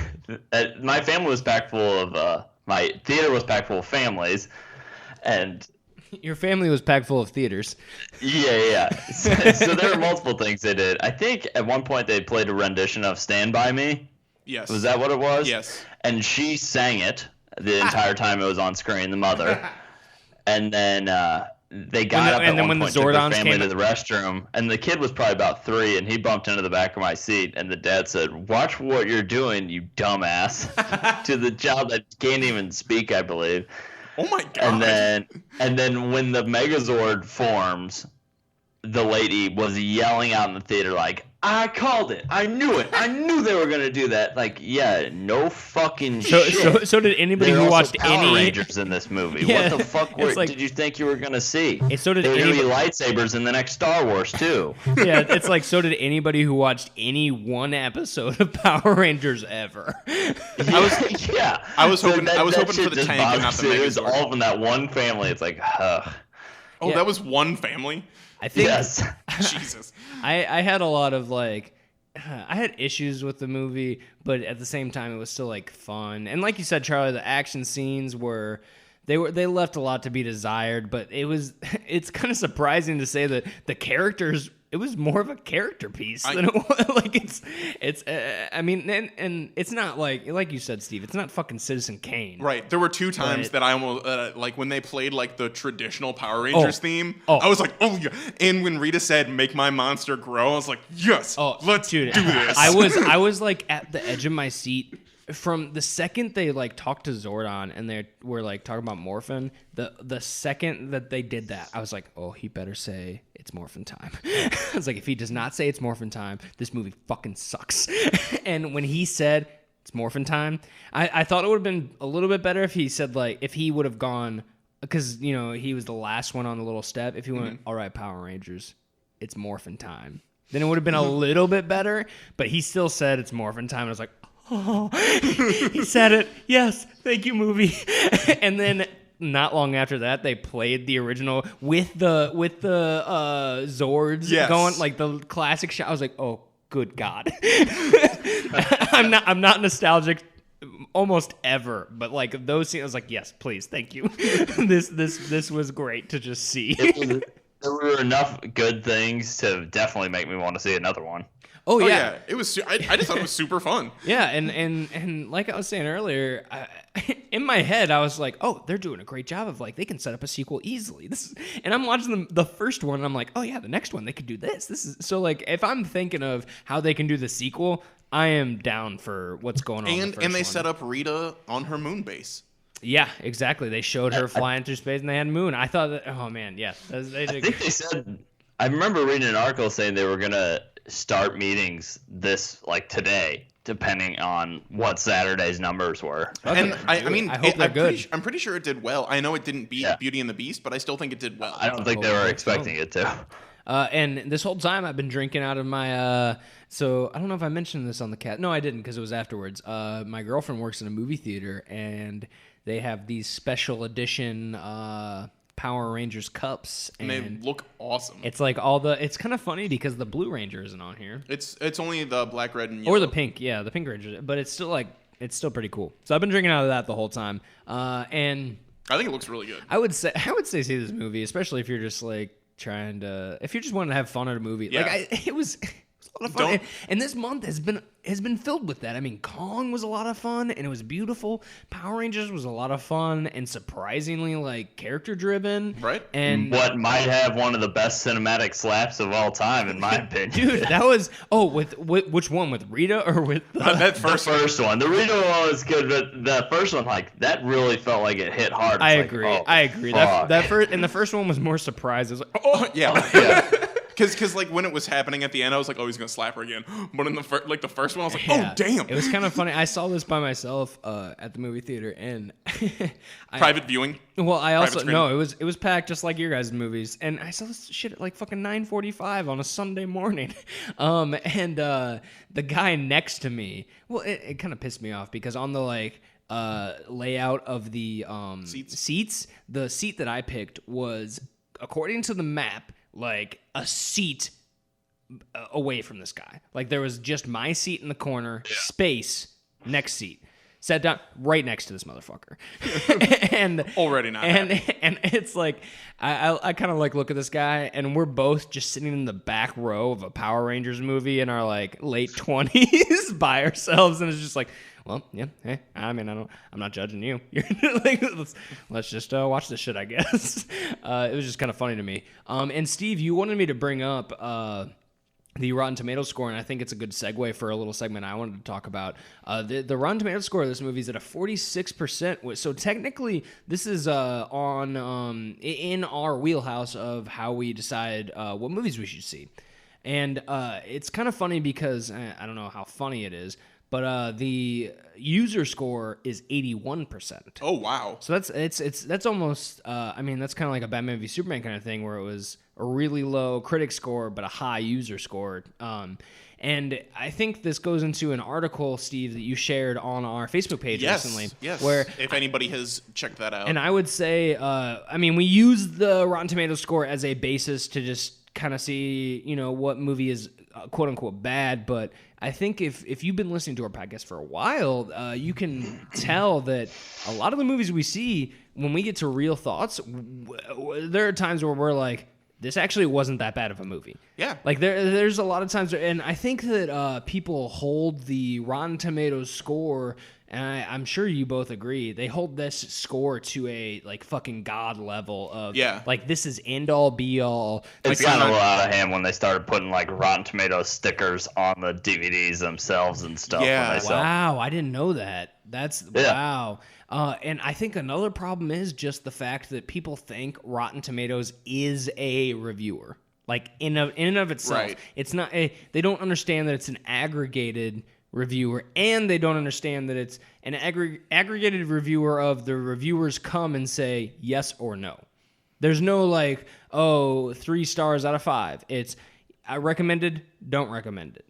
My family was packed full of my theater was packed full of families, and Your family was packed full of theaters. yeah. So there were multiple things they did. I think at one point they played a rendition of "Stand by Me." Yes. Was that what it was? Yes. And she sang it the entire time it was on screen, the mother. And then they got up and at then one when the point, took their Zordons family came to the restroom, and the kid was probably about 3, and he bumped into the back of my seat, and the dad said, "Watch what you're doing, you dumbass," to the child that can't even speak, I believe. Oh my god. And then when the Megazord forms, the lady was yelling out in the theater like, "I called it! I knew it! I knew they were gonna do that!" Like, yeah, no fucking shit. So did anybody There are who also watched Power any Rangers in this movie? Yeah, What the fuck it's like- did you think you were gonna see? So did There were gonna be anybody, lightsabers in the next Star Wars too. yeah, it's like so did anybody who watched any one episode of Power Rangers ever. Yeah, I was hoping- that I was shit hoping for the just tank and not bothers the me. It was Megazord. all from that one family. It's like, ugh. Oh, Yeah. that was one family? I think Yes. Jesus. I had a lot of like I had issues with the movie, but at the same time it was still like fun. And like you said, Charlie, the action scenes they left a lot to be desired, but it's kind of surprising to say that the characters, it was more of a character piece than it was like it's I mean, and it's not like you said, Steve, it's not fucking Citizen Kane. Right. There were 2 times Right. that I almost, like when they played like the traditional Power Rangers theme, Oh. I was like, oh yeah. And when Rita said, "Make my monster grow," I was like, yes, let's do this. I was like at the edge of my seat from the second they like talked to Zordon and they were like talking about Morphin. The second that they did that, I was like, oh, he better say it's Morphin time. I was like, if he does not say it's Morphin time, this movie fucking sucks. And when he said it's Morphin time, I thought it would have been a little bit better if he said like if he would have gone, because you know he was the last one on the little step. If he went, all right, Power Rangers, it's Morphin time. Then it would have been a little bit better, but he still said it's Morphin time. I was like, oh, he said it. Yes, thank you, movie. And then not long after that, they played the original with the Zords going, like the classic shot. I was like, oh, good God. I'm not nostalgic almost ever, but like those scenes, I was like, yes, please, thank you. This was great to just see. there were enough good things to definitely make me want to see another one. Oh Oh yeah. yeah, it was. I just thought it was super fun. Yeah, and like I was saying earlier, in my head I was like, oh, they're doing a great job of like they can set up a sequel easily. And I'm watching the first one, and I'm like, oh yeah, the next one they could do this. This is so like if I'm thinking of how they can do the sequel, I am down for what's going on. And they set up Rita on her moon base. Yeah, exactly. They showed her flying through space, and they had Moon. I thought that. Oh man, yeah, they I did. think they said. I remember reading an article saying they were gonna start meetings this like today, depending on what Saturday's numbers were. And I mean, I hope they're good. I'm pretty sure it did well. I know it didn't beat Yeah. Beauty and the Beast, but I still think it did well. I don't think they Oh, were so. expecting it to. And this whole time I've been drinking out of my. So I don't know if I mentioned this on the cat. No, I didn't because it was afterwards. My girlfriend works in a movie theater, and they have these special edition Power Rangers cups, And they look awesome. it's like all the. It's kind of funny because the Blue Ranger isn't on here, It's only the black, red, and yellow. or the pink. Yeah, the Pink Ranger, but it's still like it's still pretty cool. So I've been drinking out of that the whole time, and. I think it looks really good. I would say see this movie, especially if you're just like trying to if you're just wanting to have fun at a movie. Yeah. Like it was a lot of fun. Don't- And this month has been filled with that. I mean, Kong was a lot of fun and it was beautiful. Power Rangers was a lot of fun and surprisingly like character driven. Right. And What might have one of the best cinematic slaps of all time, in my opinion. dude, that was with which one, with Rita or with That The first first one, the Reno one was good, but the first one, like that, really felt like it hit hard. It's I like, agree. oh, I agree. fuck. That first and the first one was more surprise. It was like, Oh yeah. Yeah. Because like when it was happening at the end, I was like, oh, he's gonna slap her again. But in the the first one, I was like, yeah. oh damn. It was kind of funny. I saw this by myself at the movie theater, and Private viewing. Well, I also screen. no, it was packed just like your guys' movies, and I saw this shit at like fucking 9:45 on a Sunday morning, and the guy next to me, well, it kind of pissed me off because on the like layout of the seats, the seat that I picked was according to the map like a seat away from this guy. Like there was just my seat in the corner, space, next seat. Sat down right next to this motherfucker. and Already not and it's like I kind of like look at this guy and we're both just sitting in the back row of a Power Rangers movie in our like late 20s by ourselves, and it's just like, well, yeah, hey, I mean, I'm not judging you. You're like, let's just watch this shit, I guess. It was just kind of funny to me. And Steve, you wanted me to bring up the Rotten Tomatoes score, and I think it's a good segue for a little segment I wanted to talk about. The Rotten Tomatoes score of this movie is at a 46%. So technically, this is on in our wheelhouse of how we decide what movies we should see. And it's kind of funny because I don't know how funny it is, but the user score is 81%. Oh wow. So that's almost I mean that's kind of like a Batman v Superman kind of thing where it was a really low critic score but a high user score. And I think this goes into an article, Steve, that you shared on our Facebook page recently. Yes. Where if anybody has checked that out. and I would say I mean we use the Rotten Tomatoes score as a basis to just kind of see, you know, what movie is quote unquote bad, but I think if you've been listening to our podcast for a while, you can tell that a lot of the movies we see, when we get to real thoughts, there are times where we're like, this actually wasn't that bad of a movie. Yeah. Like there's a lot of times, and I think that people hold the Rotten Tomatoes score, and I'm sure you both agree, they hold this score to a like fucking god level of like this is end all be all. It's gotten a little out of hand when they started putting like Rotten Tomatoes stickers on the DVDs themselves and stuff. Yeah. When they sell. Wow, I didn't know that. That's wow. And I think another problem is just the fact that people think Rotten Tomatoes is a reviewer. Like in and of itself, Right. it's not. They don't understand that it's an aggregated reviewer, and they don't understand that it's an aggregated reviewer of the reviewers come and say yes or no. There's no like, oh, 3 stars out of 5. It's I recommended, don't recommend it.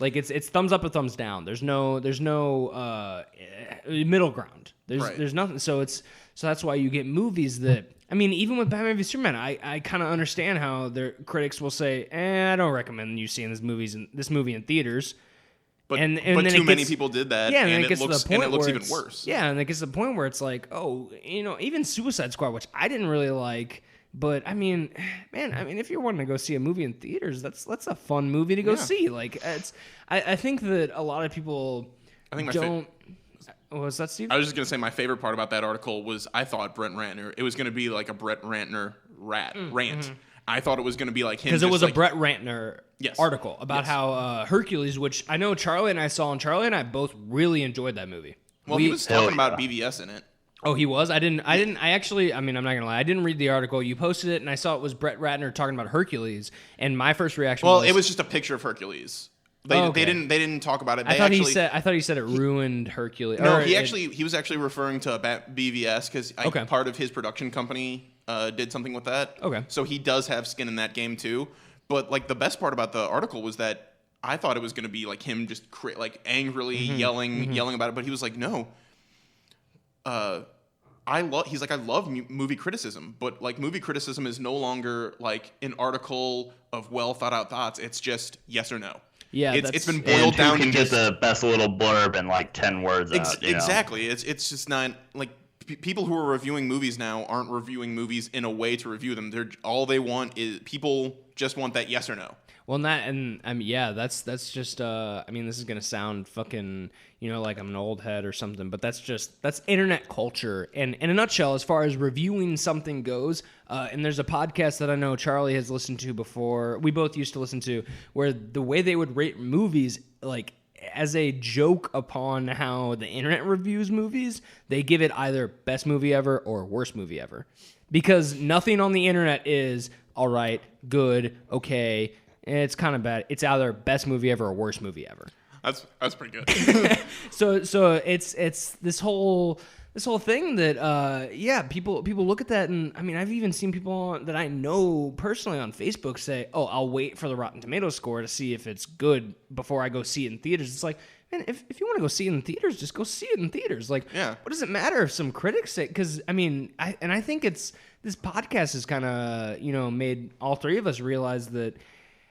Like it's thumbs up or thumbs down. There's no middle ground. There's nothing. So that's why you get movies that, I mean, even with Batman v Superman, I kind of understand how their critics will say, I don't recommend you seeing this movie in theaters. But then too many people did that, yeah, and it gets it looks to the point even where it's- worse. Yeah, and it gets to the point where it's like, oh, you know, even Suicide Squad, which I didn't really like, But I mean, man, if you're wanting to go see a movie in theaters, that's a fun movie to go see. Like, I think that a lot of people I think don't. What was that, Steve? I was just gonna say my favorite part about that article was I thought Brett Ratner. It was gonna be like a Brett Ratner rant. I thought it was gonna be like him Because it was like, a Brett Ratner article about how Hercules, which I know Charlie and I saw, and Charlie and I both really enjoyed that movie. Well, he was talking about BVS in it. Oh, he was? I actually, I'm not going to lie. I didn't read the article. You posted it, and I saw it was Brett Ratner talking about Hercules, and my first reaction was... Well, it was just a picture of Hercules. They didn't talk about it. I thought he said it ruined Hercules. No, he was actually referring to BVS because part of his production company did something with that. Okay. So he does have skin in that game too. But like the best part about the article was that I thought it was going to be like him just like angrily yelling about it, but he was like, no. He's like, I love movie criticism, but like movie criticism is no longer like an article of well thought out thoughts. It's just yes or no. Yeah, it's been boiled down. You can get the best little blurb in like 10 words out. Exactly. It's just not like people who are reviewing movies now aren't reviewing movies in a way to review them. All they want is people just want that yes or no. Well, that's just this is gonna sound fucking, like I'm an old head or something, but that's internet culture. And in a nutshell, as far as reviewing something goes, and there's a podcast that I know Charlie has listened to before, we both used to listen to, where the way they would rate movies, like as a joke upon how the internet reviews movies, they give it either best movie ever or worst movie ever, because nothing on the internet is all right, good, okay. It's kind of bad. It's either best movie ever or worst movie ever. That's pretty good. So it's this whole thing that people look at that, and I've even seen people that I know personally on Facebook say, "Oh, I'll wait for the Rotten Tomatoes score to see if it's good before I go see it in theaters." It's like, man, if you want to go see it in theaters, just go see it in theaters. Like, what does it matter if some critics say? Because I think this podcast has kind of made all three of us realize that.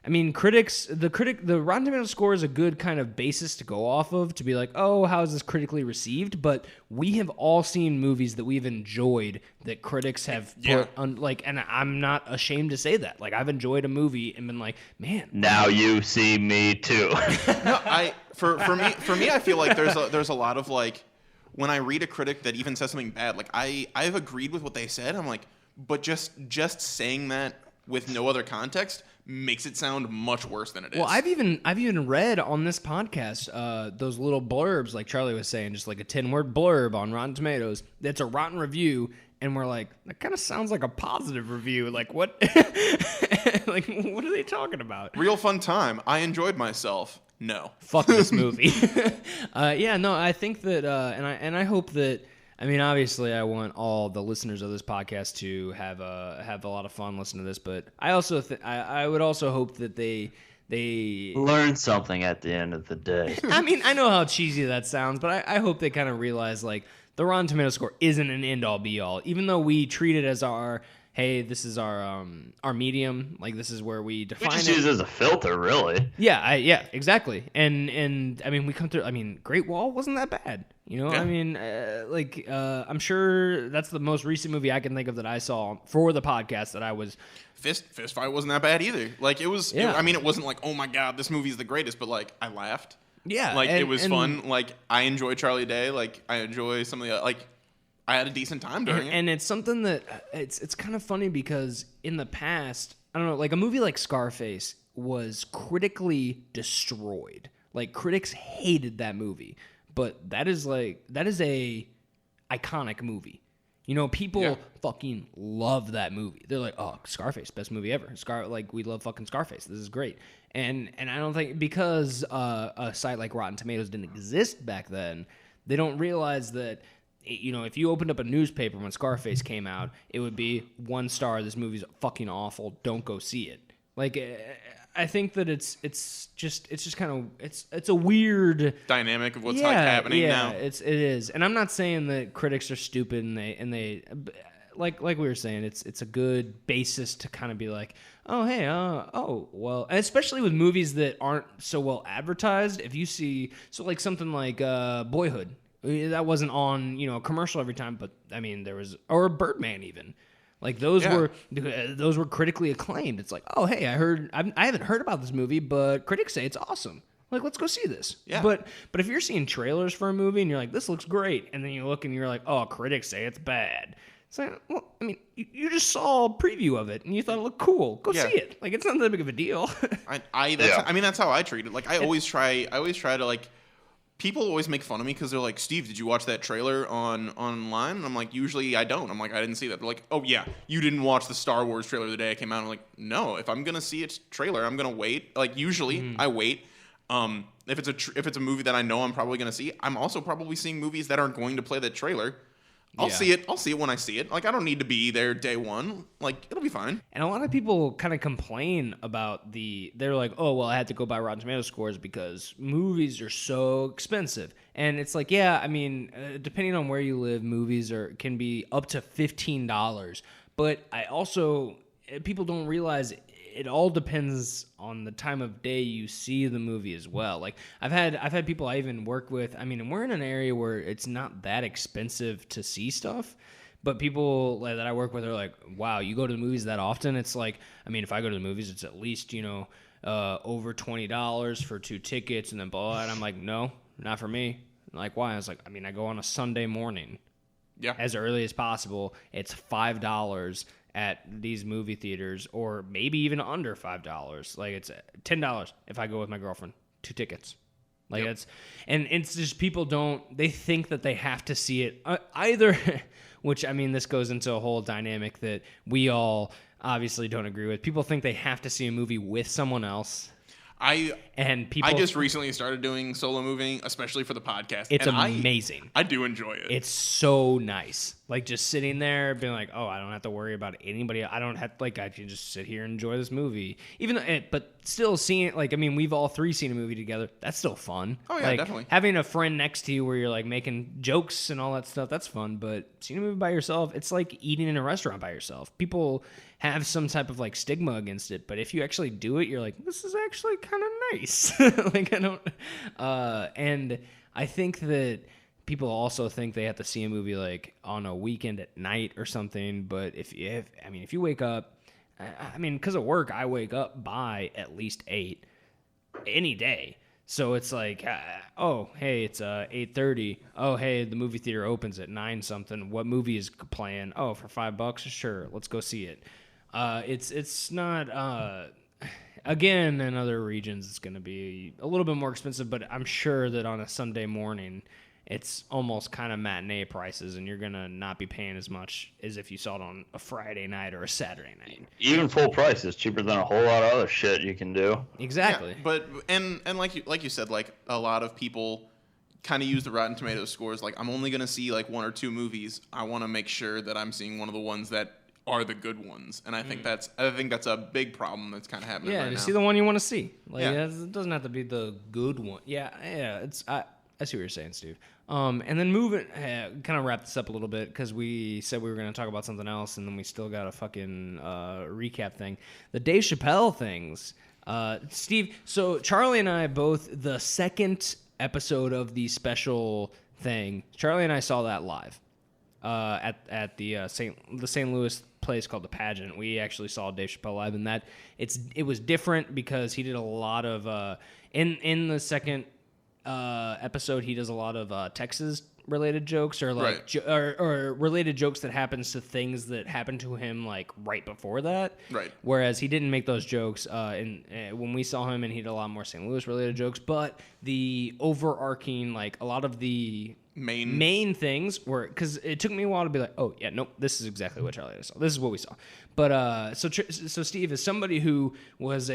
The Rotten Tomatoes score is a good kind of basis to go off of to be like, oh, how is this critically received? But we have all seen movies that we've enjoyed that critics have put on, like, and I'm not ashamed to say that. Like, I've enjoyed a movie and been like, man. Now you see me too. No, for me, I feel like there's a lot of like, when I read a critic that even says something bad, like I've agreed with what they said. I'm like, but just saying that with no other context makes it sound much worse than it is. Well, I've even read on this podcast those little blurbs, like Charlie was saying, just like a 10-word blurb on Rotten Tomatoes. That's a rotten review, and we're like, that kind of sounds like a positive review. Like what? Like what are they talking about? Real fun time. I enjoyed myself. No. Fuck this movie. I think that, and I hope that. Obviously, I want all the listeners of this podcast to have a lot of fun listening to this, but I also I would also hope that they learn something at the end of the day. I know how cheesy that sounds, but I hope they kind of realize like the Rotten Tomatoes score isn't an end all be all, even though we treat it as our. Hey, this is our medium. Like this is where we define it. We just use it as a filter, really. Yeah, exactly. And we come through. Great Wall wasn't that bad. Yeah. I'm sure that's the most recent movie I can think of that I saw for the podcast that I was. Fist Fight wasn't that bad either. Like it was. Yeah. It wasn't like, oh my god, this movie is the greatest. But like I laughed. Yeah. Like it was fun. Like I enjoy Charlie Day. Like I enjoy some of the like. I had a decent time during it. And it's something that it's kind of funny because in the past, I don't know, like a movie like Scarface was critically destroyed. Like critics hated that movie, but that is a iconic movie. People fucking love that movie. They're like, "Oh, Scarface, best movie ever." We love fucking Scarface. This is great. And I don't think because a site like Rotten Tomatoes didn't exist back then, they don't realize that if you opened up a newspaper when Scarface came out, it would be 1 star. This movie's fucking awful. Don't go see it. Like, I think that it's just kind of it's a weird dynamic of what's happening now. It is, and I'm not saying that critics are stupid and they like we were saying, it's a good basis to kind of be like, oh hey, well, and especially with movies that aren't so well advertised. If you see like something like Boyhood. That wasn't on, a commercial every time, but there was, or Birdman even. Like those Yeah. were critically acclaimed. It's like, oh hey, I haven't heard about this movie, but critics say it's awesome. Like, let's go see this. Yeah. But if you're seeing trailers for a movie and you're like, this looks great, and then you look and you're like, oh, critics say it's bad. It's like, well, I mean, you just saw a preview of it and you thought it looked cool. Go Yeah. see it. Like, it's not that big of a deal. I mean, that's how I treat it. Like, I always try to, like, people always make fun of me because they're like, Steve, did you watch that trailer online? And I'm like, usually I don't. I'm like, I didn't see that. They're like, oh yeah, you didn't watch the Star Wars trailer the day it came out. I'm like, no, if I'm gonna see a trailer, I'm gonna wait. Like, usually I wait. If it's a movie that I know I'm probably gonna see, I'm also probably seeing movies that aren't going to play that trailer. I'll see it when I see it. Like, I don't need to be there day one. Like, it'll be fine. And a lot of people kind of complain about they're like, oh, well, I had to go by Rotten Tomatoes scores because movies are so expensive. And it's like, yeah, I mean, depending on where you live, movies can be up to $15. But people don't realize it all depends on the time of day you see the movie as well. Like I've had people I even work with. I mean, and we're in an area where it's not that expensive to see stuff, but people that I work with are like, wow, you go to the movies that often? It's like, I mean, if I go to the movies, it's at least, over $20 for 2 tickets and then blah, and I'm like, no, not for me. Like, why? I was like, I mean, I go on a Sunday morning. Yeah. As early as possible. It's $5 at these movie theaters, or maybe even under $5. Like, it's $10 if I go with my girlfriend. 2 tickets. Like, it's just they think that they have to see it either, which, I mean, this goes into a whole dynamic that we all obviously don't agree with. People think they have to see a movie with someone else. I People, just recently started doing solo moving, especially for the podcast. It's and amazing. I do enjoy it. It's so nice. Like, just sitting there being like, oh, I don't have to worry about anybody. I don't have, like, I can just sit here and enjoy this movie. Even though, but still seeing it, like, I mean, we've all 3 seen a movie together. That's still fun. Oh, yeah, like, definitely. Having a friend next to you where you're, like, making jokes and all that stuff, that's fun. But seeing a movie by yourself, it's like eating in a restaurant by yourself. People have some type of, like, stigma against it. But if you actually do it, you're like, this is actually kind of nice. Like, I don't, and I think that people also think they have to see a movie like on a weekend at night or something. But if you wake up, I mean, because of work, I wake up by at least 8 any day. So it's like, oh, hey, it's 8:30. Oh, hey, the movie theater opens at 9 something. What movie is playing? Oh, for $5? Sure, let's go see it. It's not. Again, in other regions, it's going to be a little bit more expensive, but I'm sure that on a Sunday morning, it's almost kind of matinee prices, and you're going to not be paying as much as if you saw it on a Friday night or a Saturday night. Even full price is cheaper than a whole lot of other shit you can do. Exactly. Yeah, but and like you said, like, a lot of people kind of use the Rotten Tomatoes scores. Like, I'm only going to see like 1 or 2 movies. I want to make sure that I'm seeing one of the ones that are the good ones, and I think that's a big problem that's kind of happening right now. Yeah, see the one you want to see. Like, Yeah. it doesn't have to be the good one. Yeah. I see what you're saying, Steve. And then moving, kind of wrap this up a little bit because we said we were going to talk about something else, and then we still got a fucking recap thing. The Dave Chappelle things, Steve. So Charlie and I both, the second episode of the special thing, Charlie and I saw that live at the St. Louis place called The Pageant. We actually saw Dave Chappelle live, and it was different because he did a lot of in the second episode, he does a lot of Texas related jokes, or like Right. or related jokes that happens to things that happened to him like right before that. Right. Whereas he didn't make those jokes when we saw him, and he did a lot more St. Louis related jokes. But the overarching, like, a lot of the main things were, because it took me a while to be like, oh yeah, nope, this is exactly what Charlie saw. This is what we saw. But so Steve, as somebody who was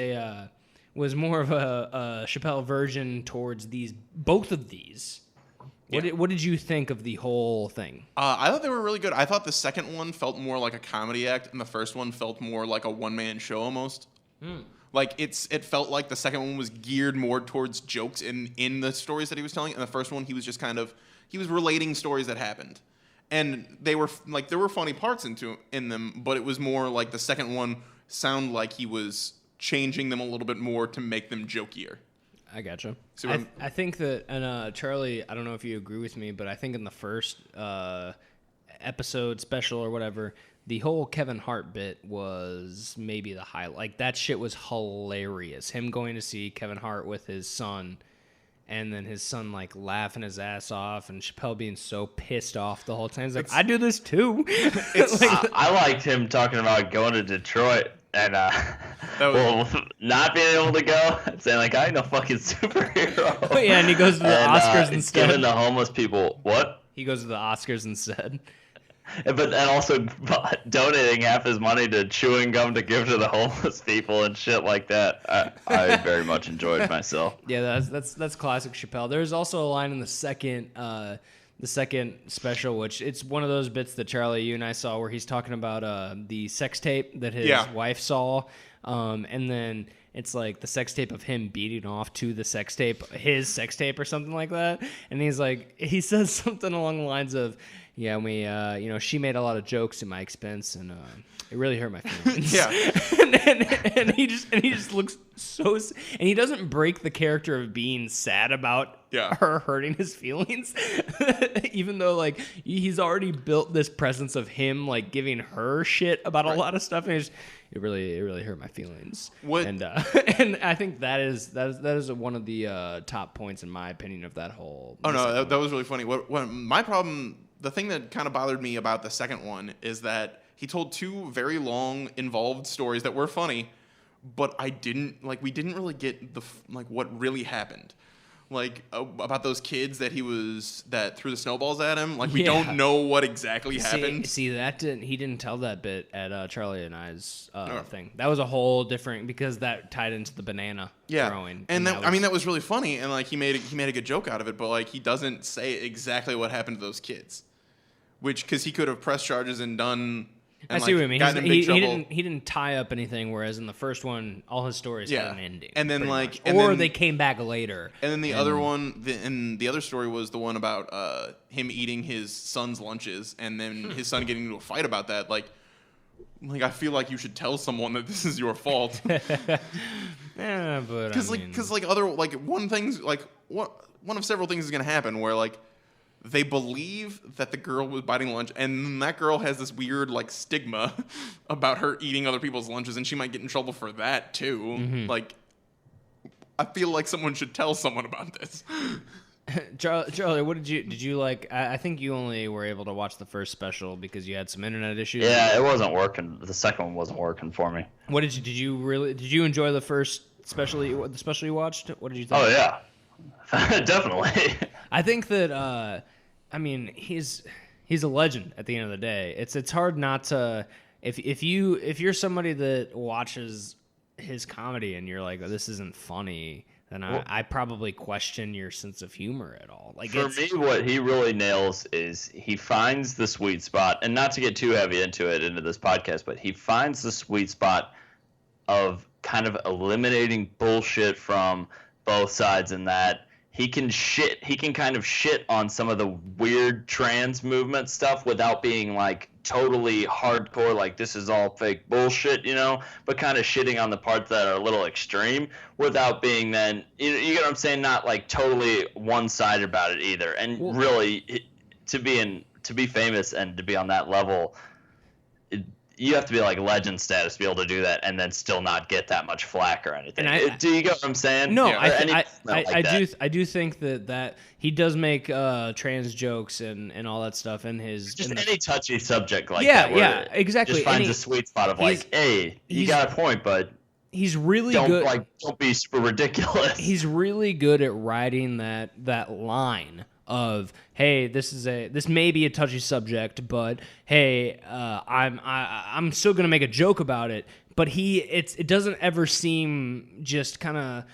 was more of a Chappelle version towards both of these. What did you think of the whole thing? I thought they were really good. I thought the second one felt more like a comedy act, and the first one felt more like a one-man show almost. Like, it felt like the second one was geared more towards jokes in the stories that he was telling, and the first one he was just he was relating stories that happened. And they were like, there were funny parts in them, but it was more like the second one sounded like he was changing them a little bit more to make them jokier. I gotcha. So I think that, and Charlie, I don't know if you agree with me, but I think in the first episode, special or whatever, the whole Kevin Hart bit was maybe the highlight. Like, that shit was hilarious. Him going to see Kevin Hart with his son, and then his son, like, laughing his ass off, and Chappelle being so pissed off the whole time. He's like, I do this too. I liked him talking about going to Detroit and not being able to go, saying, like, I ain't no fucking superhero. Oh, yeah, and he goes to the Oscars instead. Giving the homeless people, what? He goes to the Oscars instead. And also donating half his money to chewing gum to give to the homeless people and shit like that. I very much enjoyed myself. Yeah, that's classic Chappelle. There's also a line in the second special, which it's one of those bits that Charlie, you and I saw, where he's talking about the sex tape that his wife saw, and then it's like the sex tape of him beating off to the sex tape, his sex tape or something like that. And he says something along the lines of, yeah, we, she made a lot of jokes at my expense, and it really hurt my feelings. Yeah, and he just looks so, and he doesn't break the character of being sad about her hurting his feelings, even though like he's already built this presence of him like giving her shit about a lot of stuff, and it really hurt my feelings. And I think that is one of the top points in my opinion of that whole. Oh no, that was really funny. What my problem. The thing that kind of bothered me about the second one is that he told two very long, involved stories that were funny, but we didn't really get what really happened. Like about those kids that threw the snowballs at him. Like we don't know what exactly happened. See, he didn't tell that bit at Charlie and I's thing. That was a whole different, because that tied into the banana throwing. And that was really funny, and like he made a good joke out of it, but like he doesn't say exactly what happened to those kids. Because he could have pressed charges and done. And I see what you mean. Gotten in big trouble. He didn't tie up anything, whereas in the first one, all his stories had an ending. And then they came back later. And then the other one, the other story was the one about him eating his son's lunches, and then his son getting into a fight about that. Like I feel like you should tell someone that this is your fault. Yeah, but because one of several things is gonna happen where like. They believe that the girl was biting lunch, and that girl has this weird like stigma about her eating other people's lunches, and she might get in trouble for that too. Mm-hmm. Like, I feel like someone should tell someone about this. Charlie, what did you like? I think you only were able to watch the first special because you had some internet issues. Yeah, it wasn't working. The second one wasn't working for me. What did you enjoy the first special you watched? What did you think? Oh yeah. Definitely. I think that he's a legend at the end of the day. It's hard not to if you're somebody that watches his comedy and you're like, oh, this isn't funny, then I probably question your sense of humor at all. Like for me, what he really nails is he finds the sweet spot, and not to get too heavy into this podcast, but he finds the sweet spot of kind of eliminating bullshit from both sides, in that he can kind of shit on some of the weird trans movement stuff without being like totally hardcore, like this is all fake bullshit, but kind of shitting on the parts that are a little extreme without being then, you get what I'm saying, not like totally one-sided about it either. And really, to be famous and to be on that level, you have to be like legend status to be able to do that, and then still not get that much flack or anything. Do you get what I'm saying? No, I do think that he does make trans jokes and all that stuff in his. Just any touchy subject like that. Yeah, exactly. Just finds a sweet spot of like, hey, you got a point, but he's really good. Don't be super ridiculous. He's really good at riding that line of, hey, this may be a touchy subject, but hey, I'm still gonna make a joke about it. But it doesn't ever seem just kind of.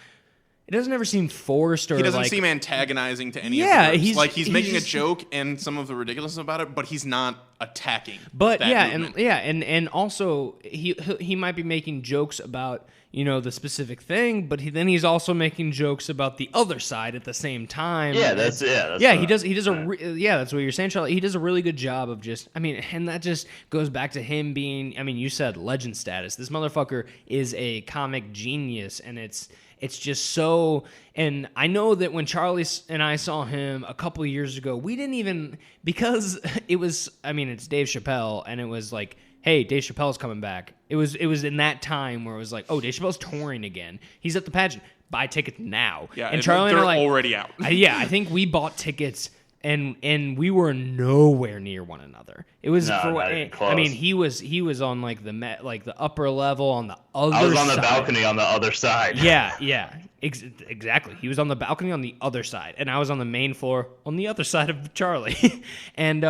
It doesn't ever seem forced or. He doesn't like, seem antagonizing to any of the groups. He's making just a joke and some of the ridiculousness about it, but he's not attacking. But movement. and also he might be making jokes about the specific thing, but he's also making jokes about the other side at the same time. That's he does that's what you're saying, Charlie. He does a really good job of and that just goes back to him being. You said legend status. This motherfucker is a comic genius, and it's just so. And I know that when Charlie and I saw him a couple of years ago, we didn't even, because it was. It's Dave Chappelle, and it was like, hey, Dave Chappelle's coming back. It was in that time where it was like, oh, Dave Chappelle's touring again. He's at the pageant. Buy tickets now. Yeah, and Charlie they're and I already out. I think we bought tickets and we were nowhere near one another. It was not even close. I mean, he was on like the upper level on the other side. I was on the balcony on the other side. Yeah. Exactly. He was on the balcony on the other side, and I was on the main floor on the other side of Charlie. And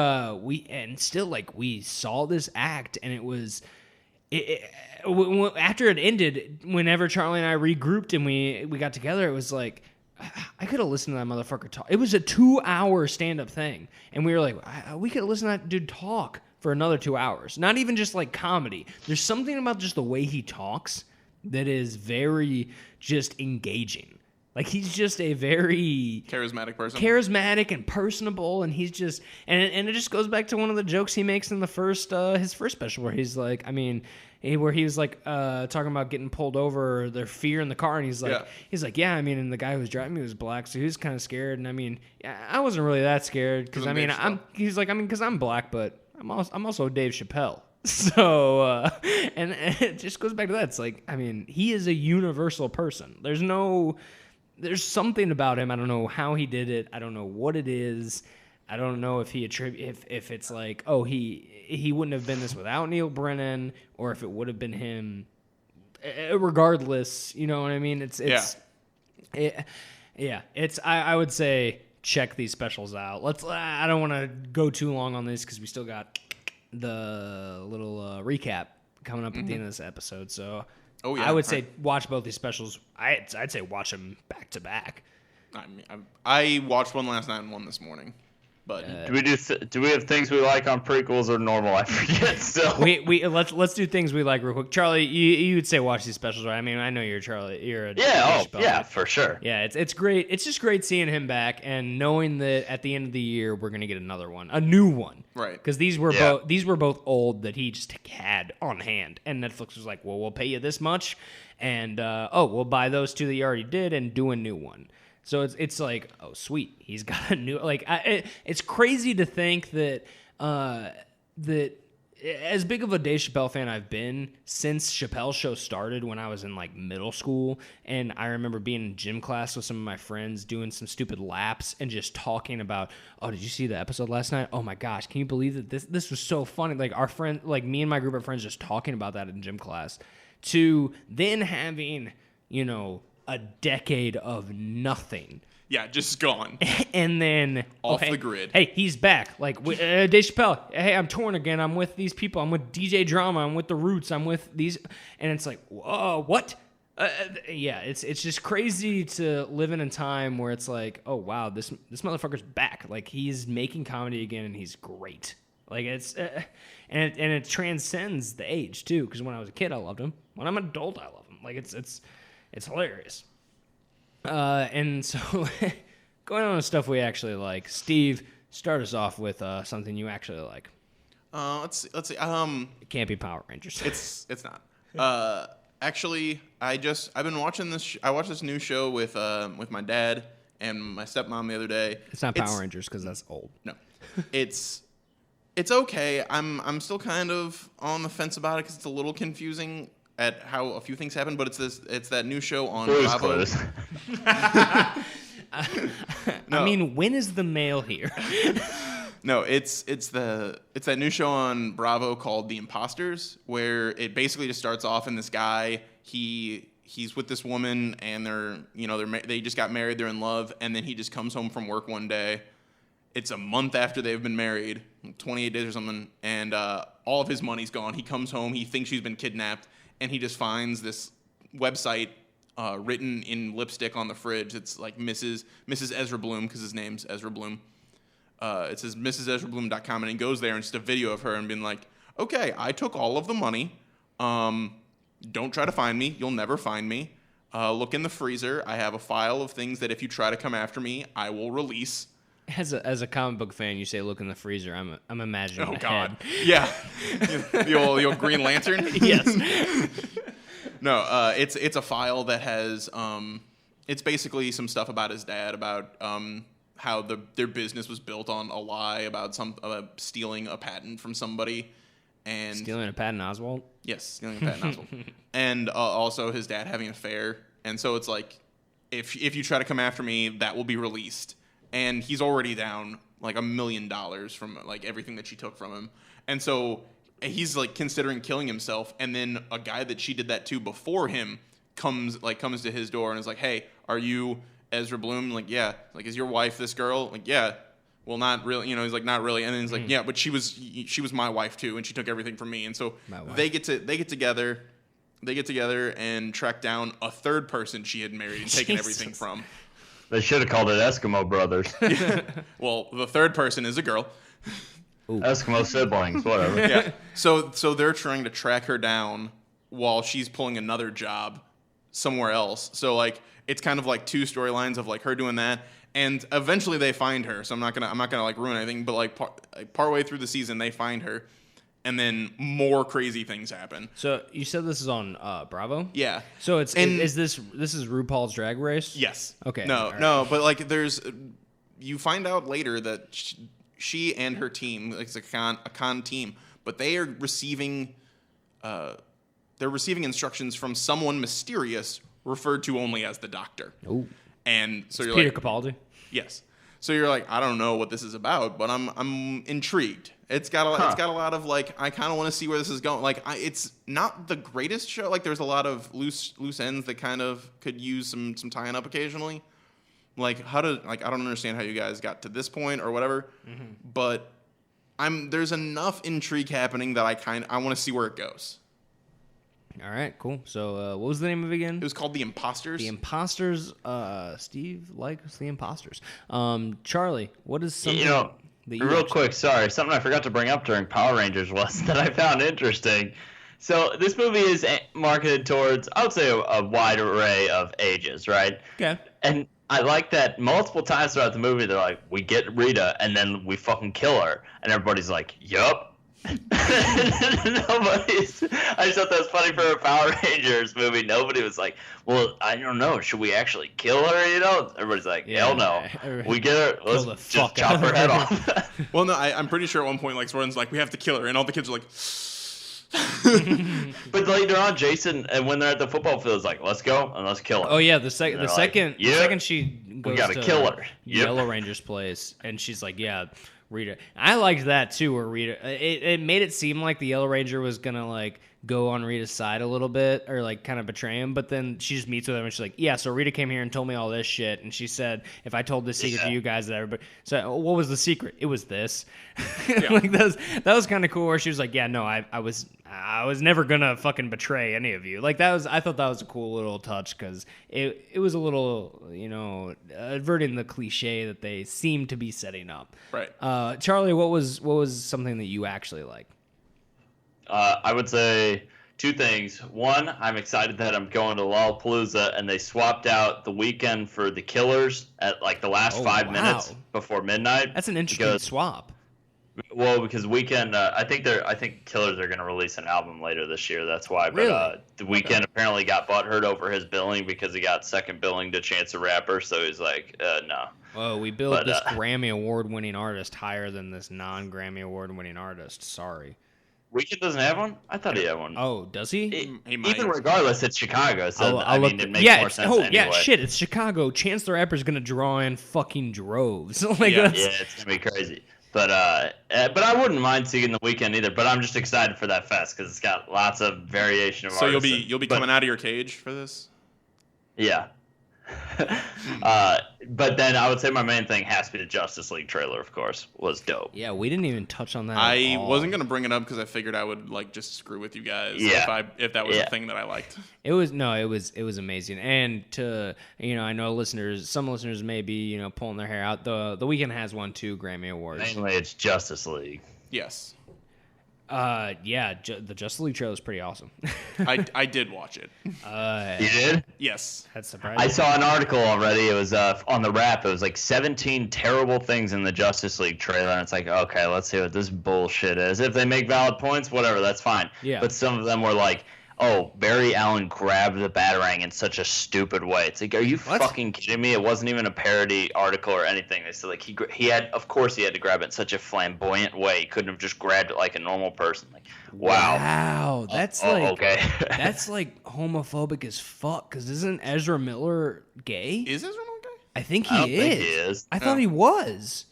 we saw this act, and it was after it ended, whenever Charlie and I regrouped and we got together, it was like, I could have listened to that motherfucker talk. It was a 2-hour stand-up thing, and we were like, we could have listened to that dude talk for another 2 hours. Not even just like comedy. There's something about just the way he talks that is very just engaging. Like, he's just a very charismatic person. Charismatic and personable, and he's just and it just goes back to one of the jokes he makes in the his first special, where he's like, where he was like talking about getting pulled over, their fear in the car, and he's like, yeah, I mean, and the guy who was driving me was black, so he was kind of scared, and I mean, I wasn't really that scared because because I'm black, but I'm also Dave Chappelle. So, and it just goes back to that. It's like, I mean, he is a universal person. There's something about him. I don't know how he did it. I don't know what it is. I don't know if if it's like, oh, he wouldn't have been this without Neil Brennan, or if it would have been him. Regardless, you know what I mean? I would say check these specials out. I don't want to go too long on this because we still got the little recap coming up at the end of this episode. So I would say watch both these specials. I'd say watch them back to back. I mean, I watched one last night and one this morning. But do we have things we like on prequels or normal? I forget still. Let's do things we like real quick. Charlie, you would say watch these specials, right? I mean, I know you're Charlie. You're a for sure. Yeah, it's great. It's just great seeing him back and knowing that at the end of the year we're gonna get another one, a new one, right? Because these were both old that he just had on hand, and Netflix was like, well, we'll pay you this much, and we'll buy those two that you already did and do a new one. So it's like, oh, sweet, he's got a new, like, it's crazy to think that that as big of a Dave Chappelle fan I've been since Chappelle's Show started when I was in like middle school, and I remember being in gym class with some of my friends doing some stupid laps and just talking about, oh, did you see the episode last night? Oh my gosh, can you believe that this was so funny? Like our friend, like me and my group of friends just talking about that in gym class, to then having, a decade of nothing. Yeah, just gone. And then off the grid. Hey, he's back. Like Dave Chappelle. Hey, I'm touring again. I'm with these people. I'm with DJ Drama. I'm with the Roots. I'm with these. And it's like, whoa, what? It's just crazy to live in a time where it's like, oh wow, this motherfucker's back. Like, he's making comedy again, and he's great. Like, it's and it transcends the age too. Because when I was a kid, I loved him. When I'm an adult, I love him. Like, it's hilarious. And so going on to stuff we actually like. Steve, start us off with something you actually like. Let's see. It can't be Power Rangers. It's not. Actually, I've been watching this. I watched this new show with my dad and my stepmom the other day. It's not Power Rangers because that's old. No, it's okay. I'm still kind of on the fence about it because it's a little confusing at how a few things happen, but it's that new show on Bravo. No. I mean, when is the mail here? No, it's that new show on Bravo called The Imposters, where it basically just starts off in this guy, he's with this woman, and they just got married, they're in love, and then he just comes home from work one day. It's a month after they've been married, 28 days or something, and all of his money's gone. He comes home, he thinks she's been kidnapped, and he just finds this website written in lipstick on the fridge. It's like Mrs. Ezra Bloom, because his name's Ezra Bloom. It says MrsEzraBloom.com, and he goes there, and it's just a video of her and being like, okay, I took all of the money. Don't try to find me. You'll never find me. Look in the freezer. I have a file of things that if you try to come after me, I will release. As a comic book fan, you say look in the freezer. I'm imagining. Oh a God, head. Yeah, the old Green Lantern. Yes. No, it's a file that has it's basically some stuff about his dad, about how their business was built on a lie about stealing a patent from somebody, and Stealing a Patton Oswalt. yes, stealing a Patton Oswalt, and also his dad having an affair, and so it's like, if you try to come after me, that will be released, and he's already down like $1 million from like everything that she took from him, and so he's like considering killing himself, and then a guy that she did that to before him comes to his door and is like, hey, are you Ezra Bloom? Like, yeah. Like, is your wife this girl? Like, yeah. Well, not really. He's like, not really. And then he's like, yeah, but she was my wife too, and she took everything from me. And so they get together and track down a third person she had married and taken everything from. They should have called it Eskimo Brothers. Well, the third person is a girl. Ooh. Eskimo siblings, whatever. Yeah. So they're trying to track her down while she's pulling another job somewhere else. So like it's kind of like two storylines of like her doing that, and eventually they find her. So I'm not gonna like ruin anything, but like partway through the season they find her, and then more crazy things happen. So you said this is on Bravo? Yeah. So is this RuPaul's Drag Race? Yes. Okay. No, all right. no, but like you find out later that she and her team, like it's a con team, but they are receiving instructions from someone mysterious referred to only as the Doctor. Ooh. And so you're Peter like, Capaldi. yes. So you're like, I don't know what this is about, but I'm intrigued. It's got a lot of like, I kind of want to see where this is going. Like, it's not the greatest show. Like, there's a lot of loose ends that kind of could use some tying up occasionally. Like, I don't understand how you guys got to this point or whatever, but there's enough intrigue happening that I want to see where it goes. All right, cool. So what was the name of it again? It was called The Imposters. The Imposters. Steve likes The Imposters. Charlie, what is something that you real watched? quick, sorry, something I forgot to bring up during Power Rangers was that I found interesting. So this movie is marketed towards, I would say, a wide array of ages, right? Okay. And I like that multiple times throughout the movie, they're like, we get Rita, and then we fucking kill her. And everybody's like, yup. I just thought that was funny for a Power Rangers movie. Nobody was like, well, I don't know, should we actually kill her? Everybody's like, hell no. We get her, let's just chop her head off. Well, no, I'm pretty sure at one point, like, Soren's like, we have to kill her, and all the kids are like, But later on, Jason, and when they're at the football field, is like, let's go and let's kill her. Oh yeah, the second she goes gotta to kill her. Yep. Yellow Ranger's place, and she's like, yeah, Rita. I liked that too, where Rita. It made it seem like the Yellow Ranger was gonna like go on Rita's side a little bit, or like kind of betray him. But then she just meets with him, and she's like, yeah. So Rita came here and told me all this shit, and she said if I told this secret to you guys, that everybody. So what was the secret? It was this. Like that was kind of cool. Where she was like, yeah, no, I was never gonna fucking betray any of you. Like I thought that was a cool little touch because it was a little, averting the cliche that they seem to be setting up. right. Charlie, what was something that you actually liked? I would say two things. One, I'm excited that I'm going to Lollapalooza, and they swapped out the weekend for the Killers at like the last 5 minutes before midnight. That's an interesting swap. Well, because Weeknd, I think Killers are going to release an album later this year. That's why. But Really? The Weeknd apparently got butthurt over his billing because he got second billing to Chance the Rapper. So he's like, no. Oh, we billed this Grammy Award-winning artist higher than this non-Grammy Award-winning artist. Sorry. Weeknd doesn't have one? I thought he had one. Oh, does he? He might. Even regardless, it's Chicago, so it makes more sense Oh, anyway. yeah, shit, it's Chicago. Chance the Rapper's going to draw in fucking droves. Like, Yeah. that's... Yeah, it's gonna be crazy. But I wouldn't mind seeing the Weeknd either. But I'm just excited for that fest because it's got lots of variation of So artists. you'll be coming out of your cage for this? Yeah. But then I would say my main thing has to be the Justice League trailer, of course, was dope. Yeah, we didn't even touch on that I at all. wasn't gonna bring it up because I figured I would like just screw with you guys if that was a thing that I liked. It was amazing, and to I know some listeners may be pulling their hair out. The Weeknd has won 2 Grammy Awards. Mainly, it's Justice League. Yes, the Justice League trailer is pretty awesome. I did watch it. You did? Yes, That's surprising. I saw an article already. It was on the Wrap. It was like 17 terrible things in the Justice League trailer, and it's like, okay, let's see what this bullshit is. If they make valid points, whatever, that's fine. Yeah. But some of them were like, oh, Barry Allen grabbed the Batarang in such a stupid way. It's like, are you What? fucking kidding me? It wasn't even a parody article or anything. They said like he had, of course, he had to grab it in such a flamboyant way. He couldn't have just grabbed it like a normal person. Like, wow. Wow, that's Oh, like okay. that's like homophobic as fuck. Because isn't Ezra Miller gay? Is Ezra Miller gay? I think I he don't is. think he is. I thought he was.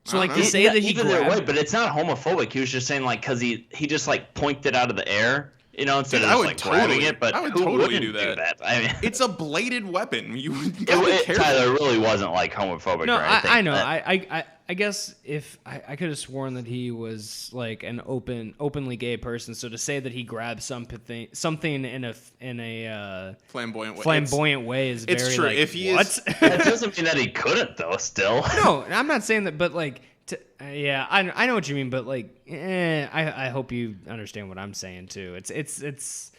So I like don't to know. say that he Either way, grabbed. but it's not homophobic. He was just saying like because he just like pointed out of the air, you know, instead Dude, of I just would like grabbing totally- it. But I would who totally wouldn't do that. I mean, It's a bladed weapon. You gotta be careful. Tyler, it really wasn't like homophobic No, or anything. I know. but- I guess if I could have sworn that he was like an openly gay person. So to say that he grabbed something in a Flamboyant way. flamboyant way is it's very true. like, If he what? is- that doesn't mean that he couldn't though. Still, No, I'm not saying that, but like, yeah, I know what you mean, but like, I hope you understand what I'm saying too. It's.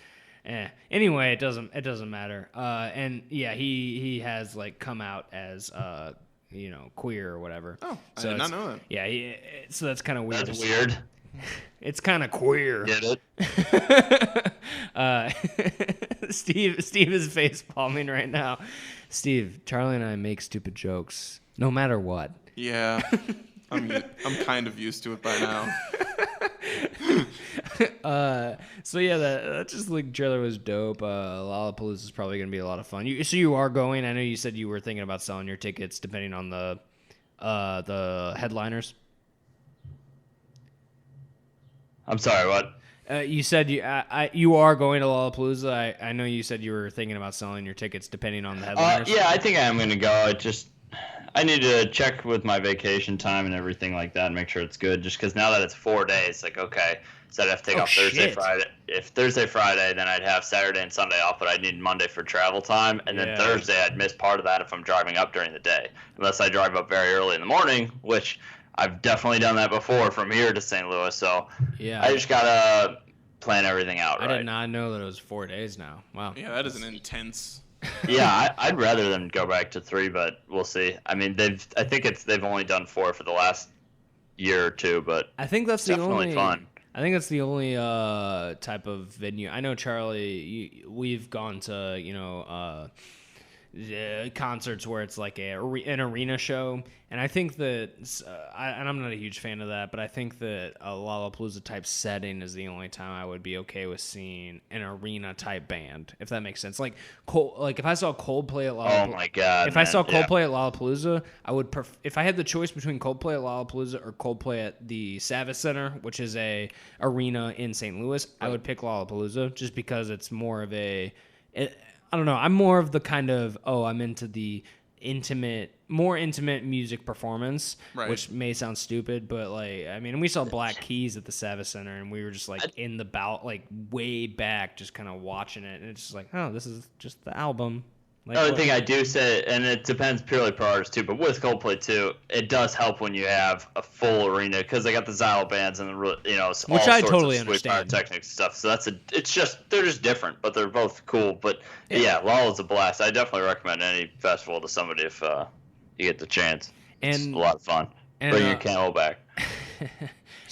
Anyway, it doesn't matter. And yeah, he has like come out as queer or whatever. Oh, I So did not it's- know that. Yeah, so that's kind of weird. that's weird. It's kind of queer. Get it? Steve is face palming right now. Steve, Charlie and I make stupid jokes no matter what. Yeah, I'm kind of used to it by now. So yeah, that just like trailer was dope. Lollapalooza is probably gonna be a lot of fun. So you are going. I know you said you were thinking about selling your tickets depending on the headliners. I'm sorry. What? You said you are going to Lollapalooza. I know you said you were thinking about selling your tickets depending on the headliners. Yeah, I think I am gonna go. I need to check with my vacation time and everything like that and make sure it's good. Just because now that it's 4 days, like okay, so I'd have to take off Thursday, shit. Friday. If Thursday, Friday, then I'd have Saturday and Sunday off, but I'd need Monday for travel time, and then Yeah. Thursday I'd miss part of that if I'm driving up during the day, unless I drive up very early in the morning, which I've definitely done that before from here to St. Louis. So Yeah. I just gotta plan everything out I right. did not know that it was 4 days now. Wow. Yeah, that is an intense. Yeah, I'd rather them go back to 3, but we'll see. I mean, they've only done 4 for the last year or two, but I think that's the definitely only fun. I think that's the only type of venue. I know Charlie. We've gone to concerts where it's like an arena show, and I think that and I'm not a huge fan of that, but I think that a Lollapalooza type setting is the only time I would be okay with seeing an arena type band, if that makes sense. Like if I saw Coldplay at Lollapalooza. Oh my god! If I man, saw yeah. Coldplay at Lollapalooza, I would if I had the choice between Coldplay at Lollapalooza or Coldplay at the Savvis Center, which is a arena in St. Louis, I would pick Lollapalooza just because it's more of I don't know. I'm more of the kind of I'm into the more intimate music performance, Right. which may sound stupid, but like I mean, we saw Black Keys at the Savvis Center, and we were just like in the like way back, just kind of watching it, and it's just like, oh, this is just the album. Like, The other what- thing I do say, and it depends purely per artist too, but with Coldplay too, it does help when you have a full arena because they got the Xylo bands and all Which sorts I of totally sweet understand. pyrotechnics stuff. So they're just different, but they're both cool. But yeah, Lollapalooza's a blast. I definitely recommend any festival to somebody if you get the chance. It's And- a lot of fun. and, Bring your uh, camel back.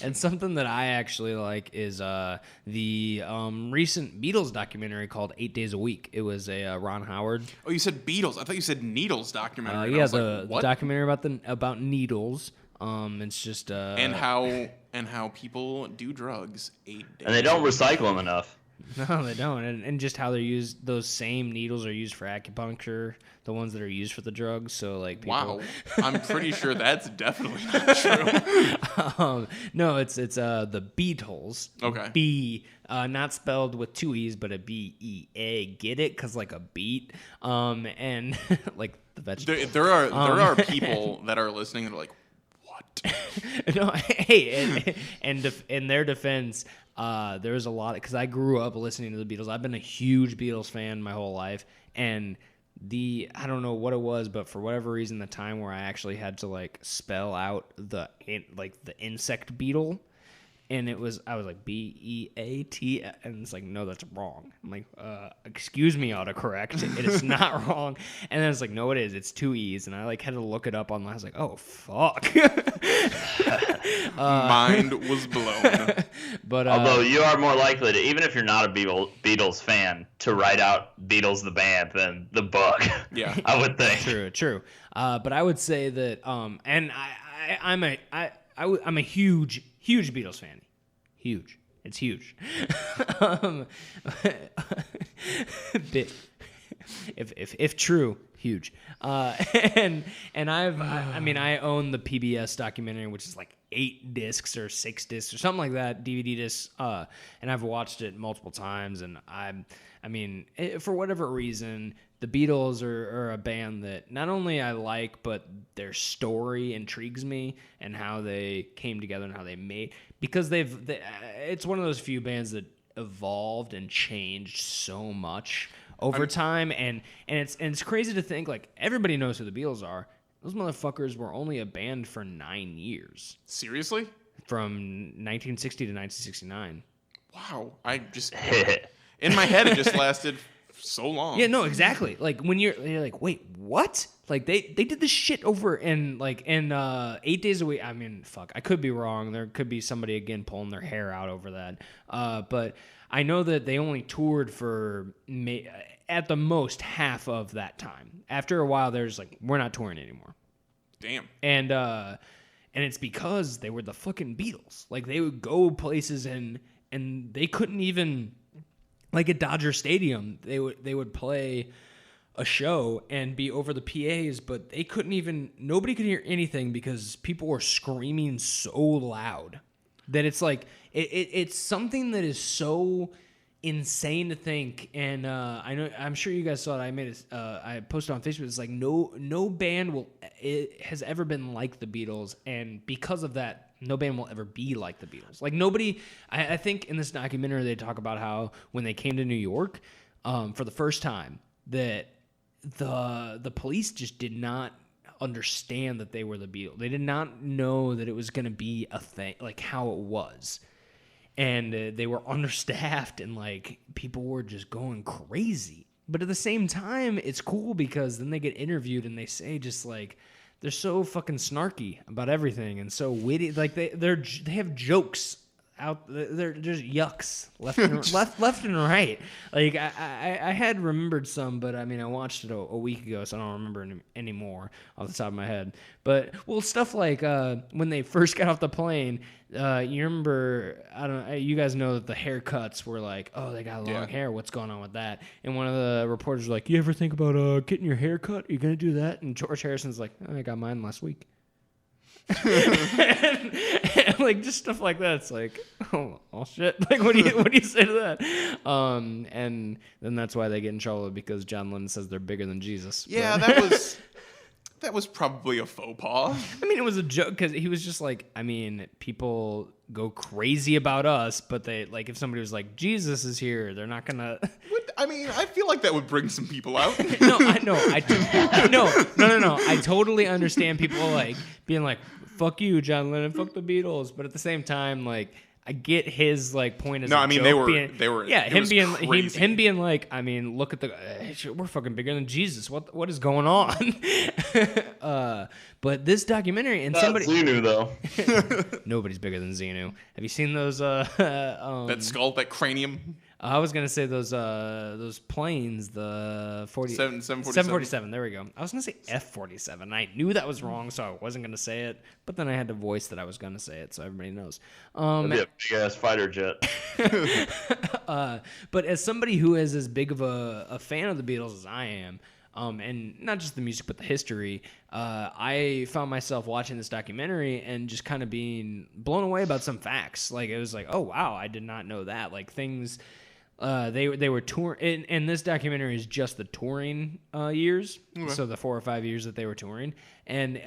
And something that I actually like is the recent Beatles documentary called 8 Days a Week. It was a Ron Howard. Oh, you said Beatles. I thought you said Needles documentary. and I Yeah, was the like, what? documentary about needles. It's just and how people do drugs 8 days. And they don't recycle them enough. no, they don't, and just how they're used. Those same needles are used for acupuncture. The ones that are used for the drugs. So like, people, Wow, I'm pretty sure that's definitely not true. No, it's the Beatles. Okay. B, not spelled with 2 E's, but a B-E-A. Get it? Cause like a beat. And like the vegetable. There are people that are listening that are like, what? No, hey, and in their defense, there's a lot because I grew up listening to the Beatles. I've been a huge Beatles fan my whole life, and I don't know what it was, but for whatever reason, the time where I actually had to like spell out the insect beetle, and I was like BEAT, and it's like, no, that's wrong. I'm like, excuse me, autocorrect, it is not wrong. And then it's like, no, it is. It's 2 E's, and I like had to look it up online. I was like, oh fuck. Mind was blown. But Although you are more likely to, even if you're not a Beatles fan, to write out Beatles the band than the book. Yeah. I would think. True. But I would say that, and I'm a huge Beatles fan. Huge. It's huge. Bit. If true, huge. I own the PBS documentary, which is like 8 discs or 6 discs or something like that, DVD discs. And I've watched it multiple times, and for whatever reason, the Beatles are a band that not only I like, but their story intrigues me, and how they came together and how they made, because it's one of those few bands that evolved and changed so much over time, and it's crazy to think, like, everybody knows who the Beatles are. Those motherfuckers were only a band for 9 years. Seriously? From 1960 to 1969. Wow. In my head, it just lasted so long. Yeah, no, exactly. Like, when you're like, wait, what? Like, they did this shit over in 8 days a week. I mean, fuck, I could be wrong. There could be somebody again pulling their hair out over that. But I know that they only toured for at the most half of that time. After a while, they're just like, we're not touring anymore. Damn. And it's because they were the fucking Beatles. Like, they would go places and they couldn't even, like at Dodger Stadium, they would play a show and be over the PAs, but they couldn't even, nobody could hear anything because people were screaming so loud that it's like, it's something that is so insane to think. And I'm sure you guys saw it. I posted on Facebook. It's like no band has ever been like the Beatles, and because of that, no band will ever be like the Beatles. Like, nobody. I think in this documentary they talk about how when they came to New York for the first time, that the police just did not understand that they were the Beatles. They did not know that it was going to be a thing, like how it was. And they were understaffed, and like people were just going crazy. But at the same time, it's cool because then they get interviewed and they say just like they're so fucking snarky about everything and so witty. Like they have jokes out. They're just yucks left and right. Like I had remembered some, but I mean I watched it a week ago, so I don't remember anymore off the top of my head. But stuff like when they first got off the plane. You remember, I don't know, you guys know that the haircuts were like, oh, they got long hair. What's going on with that? And one of the reporters was like, you ever think about getting your hair cut? Are you going to do that? And George Harrison's like, oh, I got mine last week. and like just stuff like that. It's like, oh shit. Like, what do you say to that? And then that's why they get in trouble, because John Lennon says they're bigger than Jesus. Yeah, that was probably a faux pas. I mean, it was a joke because he was just like, I mean, people go crazy about us, but they, like, if somebody was like, Jesus is here, they're not gonna. I mean, I feel like that would bring some people out. No. I totally understand people like being like, fuck you, John Lennon, fuck the Beatles, but at the same time, like, I get his like point as no, a I mean joke they were yeah, him being crazy. him being like, I mean, look at the we're fucking bigger than Jesus. What is going on? But this documentary and somebody Xenu though. nobody's bigger than Xenu. Have you seen those? That skull, that cranium. I was gonna say those planes, the 747. There we go. I was gonna say F-47. I knew that was wrong, so I wasn't gonna say it. But then I had to voice that I was gonna say it, so everybody knows. That'd be a big ass fighter jet. But as somebody who is as big of a fan of the Beatles as I am, and not just the music but the history, I found myself watching this documentary and just kind of being blown away about some facts. Like, it was like, oh wow, I did not know that. Like, things. They were touring, and this documentary is just the touring years, so the 4 or 5 years that they were touring, and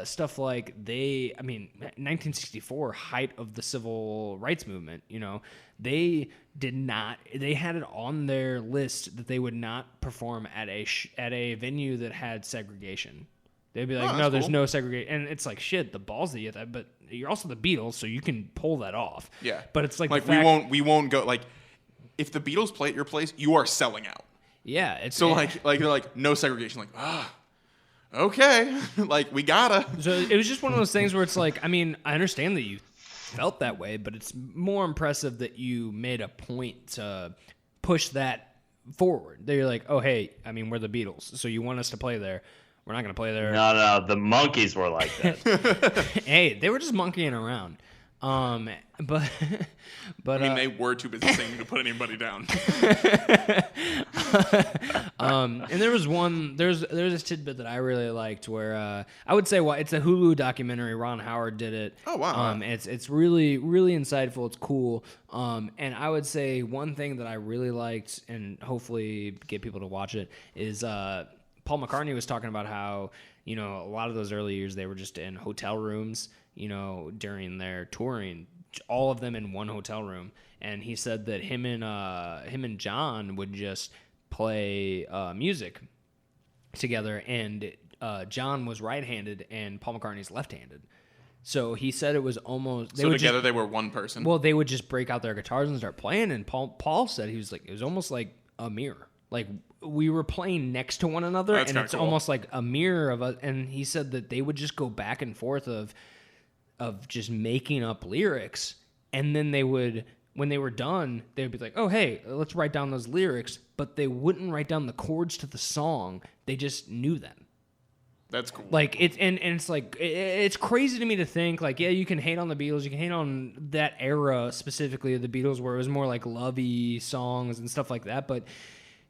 stuff like 1964, height of the civil rights movement. You know, they had it on their list that they would not perform at a venue that had segregation. They'd be like, Oh, no, that's there's cool. no segregation. And it's like, shit, the balls that you that, but you're also the Beatles, so you can pull that off. Yeah. But it's like we fact, won't go like if the Beatles play at your place, you are selling out. Yeah, it's So like they're like no segregation. Like okay, like we gotta. So it was just one of those things where it's like, I mean, I understand that you felt that way, but it's more impressive that you made a point to push that forward. That you're like, oh, hey, I mean, we're the Beatles, so you want us to play there. We're not going to play there. No, the Monkees were like that. Hey, they were just monkeying around. But I mean, they were too busy singing to put anybody down. And there was there's this tidbit that I really liked where I would say it's a Hulu documentary. Ron Howard did it. Oh, wow. It's really really insightful. It's cool. And I would say one thing that I really liked, and hopefully get people to watch it, is Paul McCartney was talking about how a lot of those early years they were just in hotel rooms. During their touring, all of them in one hotel room, and he said that him and John would just play music together, and John was right-handed and Paul McCartney's left-handed. So he said it was almost So together they were one person. well, they would just break out their guitars and start playing, and Paul said he was like it was almost like a mirror, like we were playing next to one another, That's and kinda it's cool. almost like a mirror of us. And he said that they would just go back and forth of just making up lyrics, and then they would, when they were done, they would be like, oh hey, let's write down those lyrics, but they wouldn't write down the chords to the song, they just knew them. That's cool. Like it's and it's like it's crazy to me to think like, yeah, you can hate on the Beatles, you can hate on that era specifically of the Beatles where it was more like lovey songs and stuff like that, but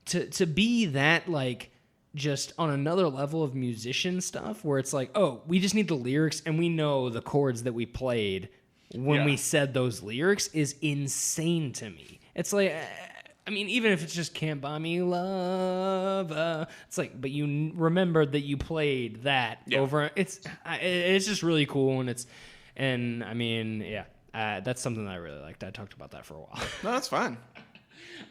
to be that like just on another level of musician stuff where it's like, oh, we just need the lyrics and we know the chords that we played when we said those lyrics is insane to me. It's like, I mean, even if it's just Can't Buy Me Love, it's like, but you remember that you played that over. It's just really cool, and I mean, yeah, that's something that I really liked. I talked about that for a while. No, that's fine.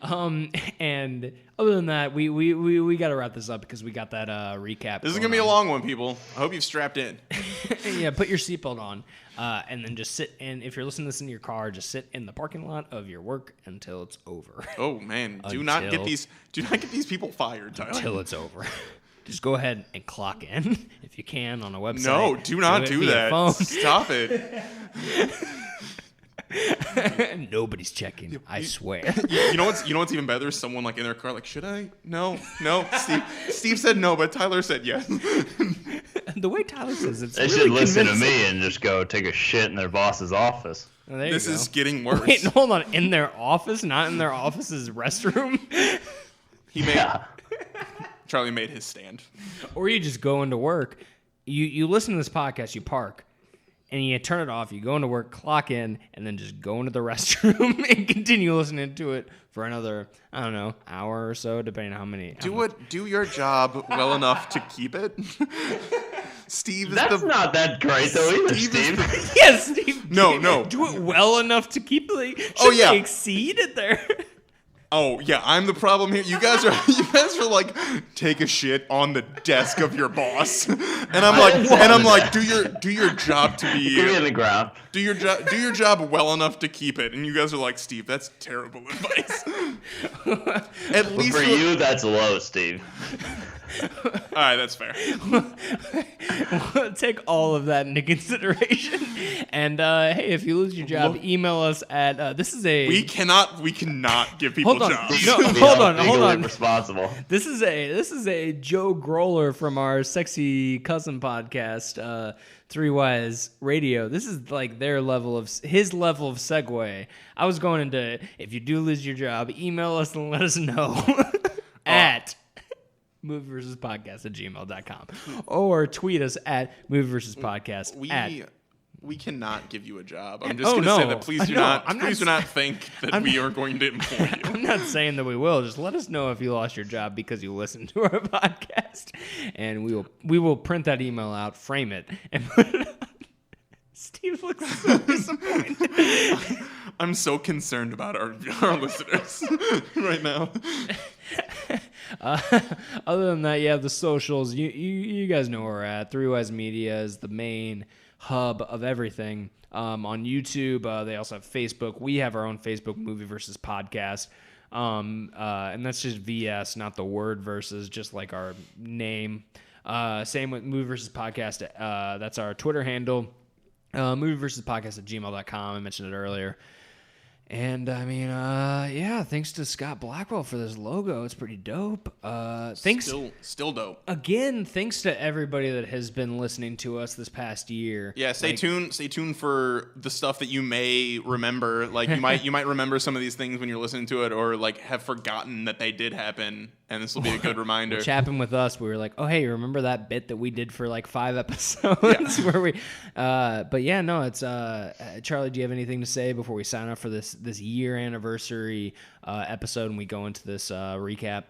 And other than that, we got to wrap this up because we got that recap. This is gonna be a long one, people. I hope you've strapped in. Yeah, put your seatbelt on, and then just sit. And if you're listening to this in your car, just sit in the parking lot of your work until it's over. Oh man, do not get these people fired, Tyler. Until it's over. Just go ahead and clock in if you can on a website. No, do not it do via that. phone. Stop it. Nobody's checking. I swear. You know what's even better? Is someone like in their car, like, should I? No. Steve said no, but Tyler said yes. The way Tyler says it's They really should listen to convincing. me and just go take a shit in their boss's office. Oh, there you This go. is getting worse. Wait, hold on. In their office, not in their office's restroom. Charlie made his stand. Or you just go into work. You listen to this podcast. You park. And you turn it off, you go into work, clock in, and then just go into the restroom and continue listening to it for another, I don't know, hour or so, depending on how many. Do your job well enough to keep it. Steve is That's not that great though either, Steve is Steve. Yes, Steve. No. Do it well enough to keep like. Oh, yeah. They exceed it there. Oh yeah, I'm the problem here. You guys are like take a shit on the desk of your boss, and I'm like, do your job to Give me in the be ground. do your job well enough to keep it, and you guys are like, Steve, that's terrible advice. At least For you, that's low, Steve. all right, that's fair. We'll take all of that into consideration. And hey, if you lose your job, email us at this is a. We cannot give people Hold on. jobs. No, Be hold on. legally responsible. This is a Joe Groller from our Sexy Cousin podcast, Three Wise Radio. This is like his level of segue. I was going into, if you do lose your job, email us and let us know at movieversuspodcast@gmail.com or tweet us at movieversuspodcast We cannot give you a job. I'm just going to say that please do not think that we are going to employ you. I'm not saying that we will. Just let us know if you lost your job because you listened to our podcast, and we will print that email out, frame it, and put it on. Steve looks so disappointed. I'm so concerned about our listeners right now. Other than that, yeah, the socials. You guys know where we're at. Three Wise Media is the main hub of everything. On YouTube, they also have Facebook. We have our own Facebook, Movie Versus Podcast. And that's just VS, not the word versus, just like our name. Same with Movie Versus Podcast. That's our Twitter handle. Movie Versus Podcast at gmail.com. I mentioned it earlier. And I mean, yeah, thanks to Scott Blackwell for this logo. It's pretty dope. Thanks. Still dope. Again, thanks to everybody that has been listening to us this past year. Yeah, stay tuned for the stuff that you may remember. Like you might remember some of these things when you're listening to it, or like have forgotten that they did happen, and this will be a good reminder. Which happened with us. We were like, oh hey, remember that bit that we did for like 5 episodes where we but yeah, no, it's Charlie, do you have anything to say before we sign off for this year anniversary episode and we go into this recap?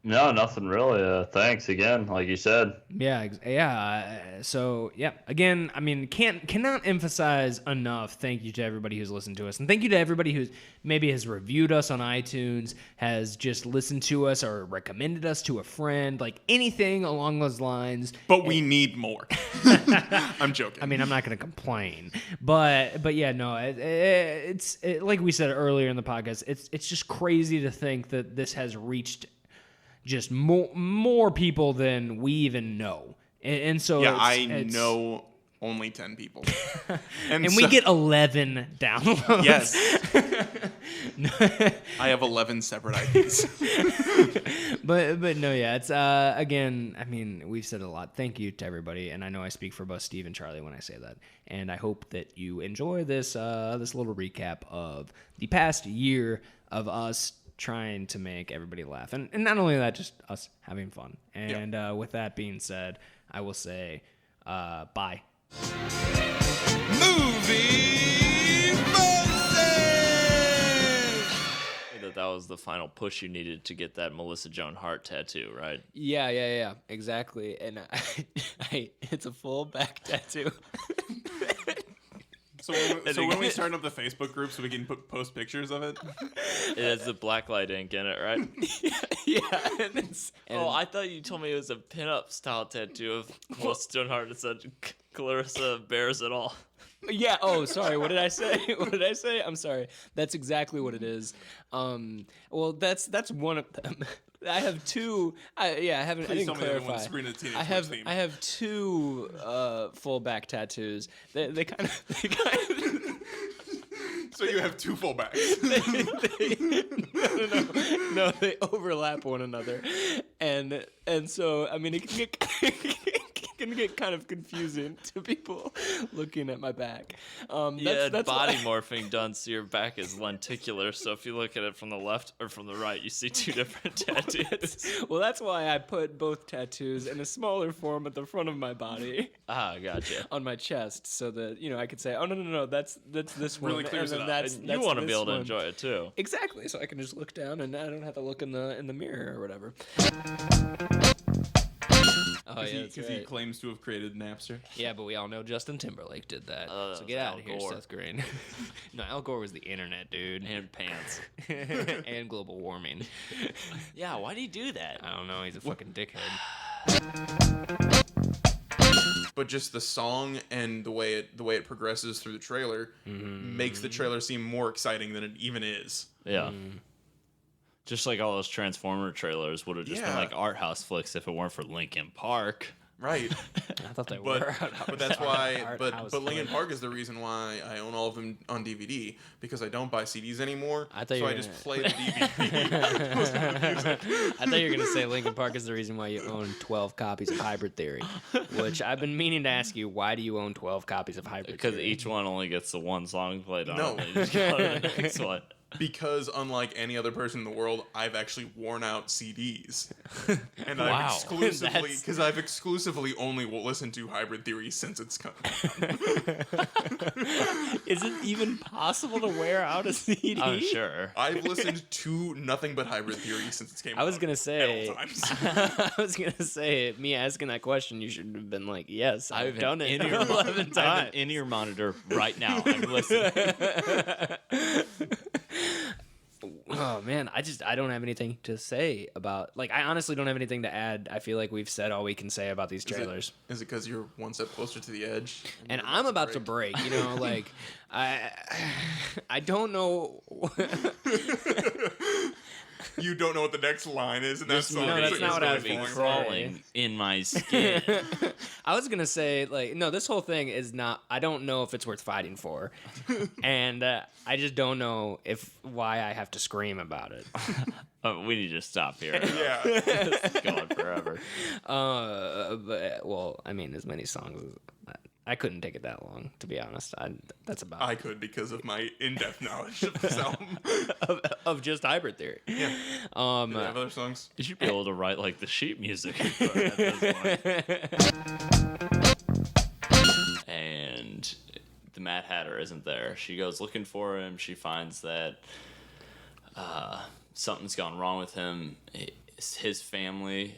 No, nothing really. Thanks again, like you said. Yeah. So yeah, again, I mean, cannot emphasize enough. Thank you to everybody who's listened to us, and thank you to everybody who's maybe has reviewed us on iTunes, has just listened to us or recommended us to a friend, like anything along those lines. But we need more. I'm joking. I mean, I'm not going to complain, but yeah, no, it's like we said earlier in the podcast. It's just crazy to think that this has reached just more people than we even know, and so yeah, I know only 10 people, and we get 11 downloads. Yes, I have 11 separate IDs. but no, yeah, it's again. I mean, we've said a lot. Thank you to everybody, and I know I speak for both Steve and Charlie when I say that. And I hope that you enjoy this this little recap of the past year of us trying to make everybody laugh, and not only that, just us having fun. And with that being said, I will say bye. Movie Versus! That was the final push you needed to get that Melissa Joan Hart tattoo, right? Yeah, exactly. And it's a full back tattoo. So when we start up the Facebook group so we can post pictures of it? It has the blacklight ink in it, right? Yeah. And I thought you told me it was a pinup style tattoo of Melissa Joan Hart that said Clarissa bears it all. Yeah. Oh, sorry. What did I say? I'm sorry. That's exactly what it is. Well, that's one of them. I have two. I didn't clarify. I have two full back tattoos. They kind of. So you have two full backs. No, they overlap one another, and so I mean it can get kind of confusing to people looking at my back. That's body morphing done so your back is lenticular. So if you look at it from the left or from the right, you see two different tattoos. Well, that's why I put both tattoos in a smaller form at the front of my body. Ah, gotcha. On my chest, so that I could say, oh no, that's this one. Really clears it up. That's you want to be able to one. enjoy it too. Exactly, so I can just look down and I don't have to look in the mirror or whatever. Oh yeah, because he claims to have created Napster. Yeah, but we all know Justin Timberlake did that. So get out of here, Seth Green. No, Al Gore was the internet, dude. And pants. And global warming. Yeah, why do you do that? I don't know. He's a fucking dickhead. But just the song and the way it progresses through the trailer makes the trailer seem more exciting than it even is. Yeah. Just like all those Transformer trailers would have just been like art house flicks if it weren't for Linkin Park. Right. I thought they were. But that's why. But Linkin Park is the reason why I own all of them on DVD, because I don't buy CDs anymore. I just play the DVD. I thought you were gonna say Linkin Park is the reason why you own 12 copies of Hybrid Theory, which I've been meaning to ask you. Why do you own 12 copies of Hybrid Theory? Because each one only gets the one song played on. No. It. Just go to the next one. Because unlike any other person in the world, I've actually worn out CDs, and Wow. I've exclusively only listened to Hybrid Theory since it's come. Is it even possible to wear out a CD? I'm sure. I've listened to nothing but Hybrid Theory since it came out. I was gonna say. at all times. I was gonna say, me asking that question, you should have been like, "Yes, I've done it in-ear 11 times." I have an in-ear monitor right now. I'm listening. Oh man, I don't have anything to say about. Like, I honestly don't have anything to add. I feel like we've said all we can say about these trailers. Is it because you're one step closer to the edge? And I'm about to break. You know, like I don't know. You don't know what the next line is, and that's No, that's not what I was be gonna say. crawling in my skin. I was gonna say, like, no, this whole thing is not. I don't know if it's worth fighting for, and I just don't know why I have to scream about it. We need to stop here. Yeah. It's going forever. But well, I mean, as many songs as I couldn't take it that long, to be honest. That's about I could because of my in-depth knowledge of this album. of just Hybrid Theory. Yeah. Do they have other songs? You should be able to write like the sheet music at this point. And the Mad Hatter isn't there. She goes looking for him. She finds that something's gone wrong with him. His family.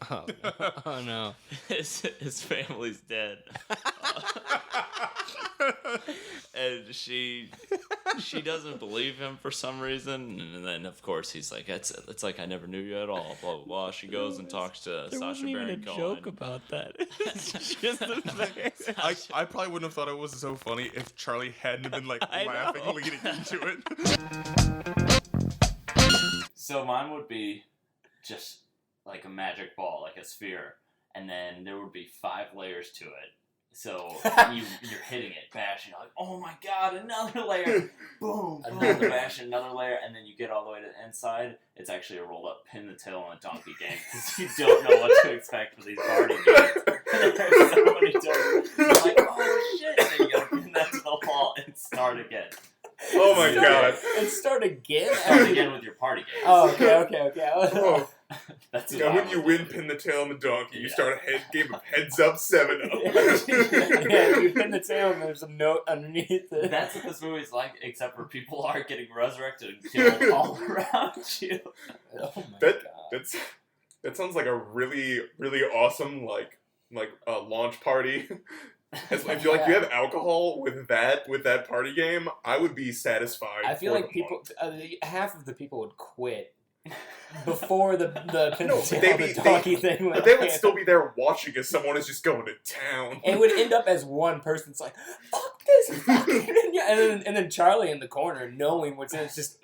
Oh no. His family's dead. And she doesn't believe him for some reason, and then of course he's like, it's like I never knew you at all, blah blah blah. She goes and talks to Sacha Baron Cohen. about that. It's just the fact. I probably wouldn't have thought it was so funny if Charlie hadn't been like I laughing know. leading into it. So mine would be just like a magic ball, like a sphere, and then there would be 5 layers to it. So you're hitting it, bashing, like, oh my god, another layer, boom, another bash, another layer, and then you get all the way to the inside. It's actually a rolled up pin the tail on a donkey game because you don't know what to expect for these party games. There's so many times. You're like, oh shit, and then you gotta pin that to the wall and start again. Oh my god. And start again? Start again with your party game. Oh, okay. Oh. That's Yeah, when you win Pin the Tail on the Donkey, you start a game of Heads Up 7-Up. Yeah, you pin the tail and there's a note underneath it. That's what this movie's like, except for people are getting resurrected and killed all around you. Oh my That god. that sounds like a really, really awesome like launch party. If you you have alcohol with that party game, I would be satisfied. I feel for like the people, month. half of the people would quit before the pin No, the tail they'd on be- the donkey thing went But they would down. still be there watching as someone is just going to town. It would end up as one person's like, fuck this, fucking and then Charlie in the corner, knowing what's in it, it's just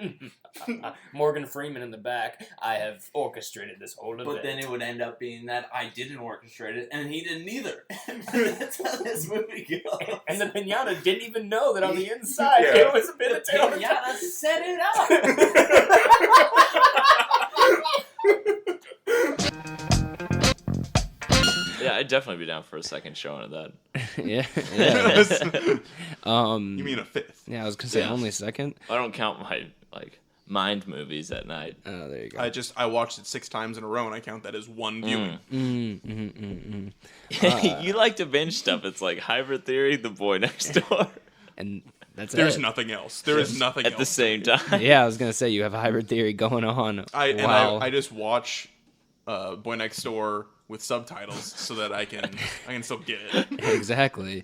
Morgan Freeman in the back. I have orchestrated this whole event. But then it would end up being that I didn't orchestrate it, and he didn't either. That's how this movie goes. And the pinata didn't even know that on the inside Yeah. it was a bit of tail. Pinata set it up. Yeah, I'd definitely be down for a second showing of that. Yeah. You mean a fifth? Yeah, I was gonna say Yeah. only second. I don't count my mind movies at night. Oh, there you go. I watched it 6 times in a row, and I count that as one viewing. You like to binge stuff. It's like Hybrid Theory, The Boy Next Door, And that's There's it. nothing else. There is nothing at else. the same time. Yeah, I was gonna say you have a Hybrid Theory going on. I just watch Boy Next Door with subtitles so that I can still get it. Exactly.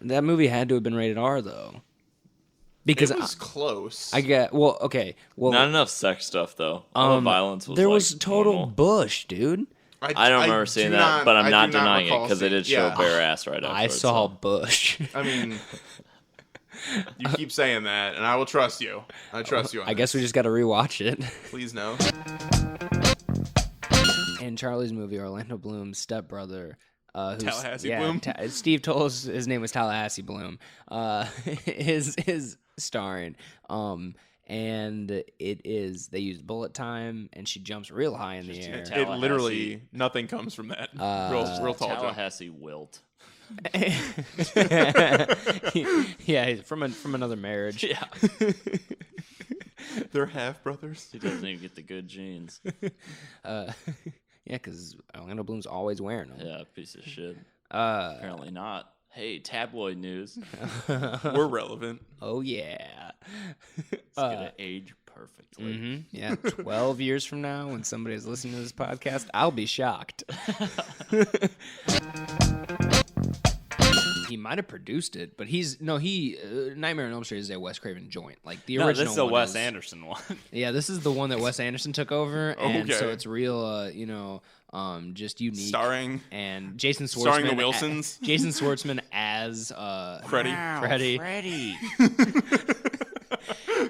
That movie had to have been rated R though, because It was close. I get okay. Well, Not enough sex stuff though. All the violence was there like, was total normal. bush, dude. I don't remember seeing do that, but I'm I not do denying it recall because they did seeing- show yeah. bare ass right after. I saw bush. I mean, you keep saying that, and I will trust you. I trust you. On I guess we this. just got to rewatch it. Please no. In Charlie's movie, Orlando Bloom's stepbrother, who's, Tallahassee Bloom? Steve told us his name was Tallahassee Bloom. Is starring. And they used bullet time, and she jumps real high in the air. It literally nothing comes from that. Real tall jump. Tallahassee wilt. Yeah, from another marriage. Yeah, They're half brothers. he doesn't even get the good genes. Yeah, because Orlando Bloom's always wearing them. Yeah, piece of shit. Uh, Apparently not. Hey, tabloid news. We're relevant. oh yeah. It's gonna age perfectly. Yeah, 12 years from now, when somebody is listening to this he might have produced it, but Nightmare on Elm Street is a Wes Craven joint. Like the No, original this is a one Wes Anderson one. Yeah, this is the one that Wes Anderson took over, and so Okay. it's real, just unique. Starring And Jason Schwartzman. Starring the Wilsons. Jason Schwartzman as Freddie. Freddy. Freddy.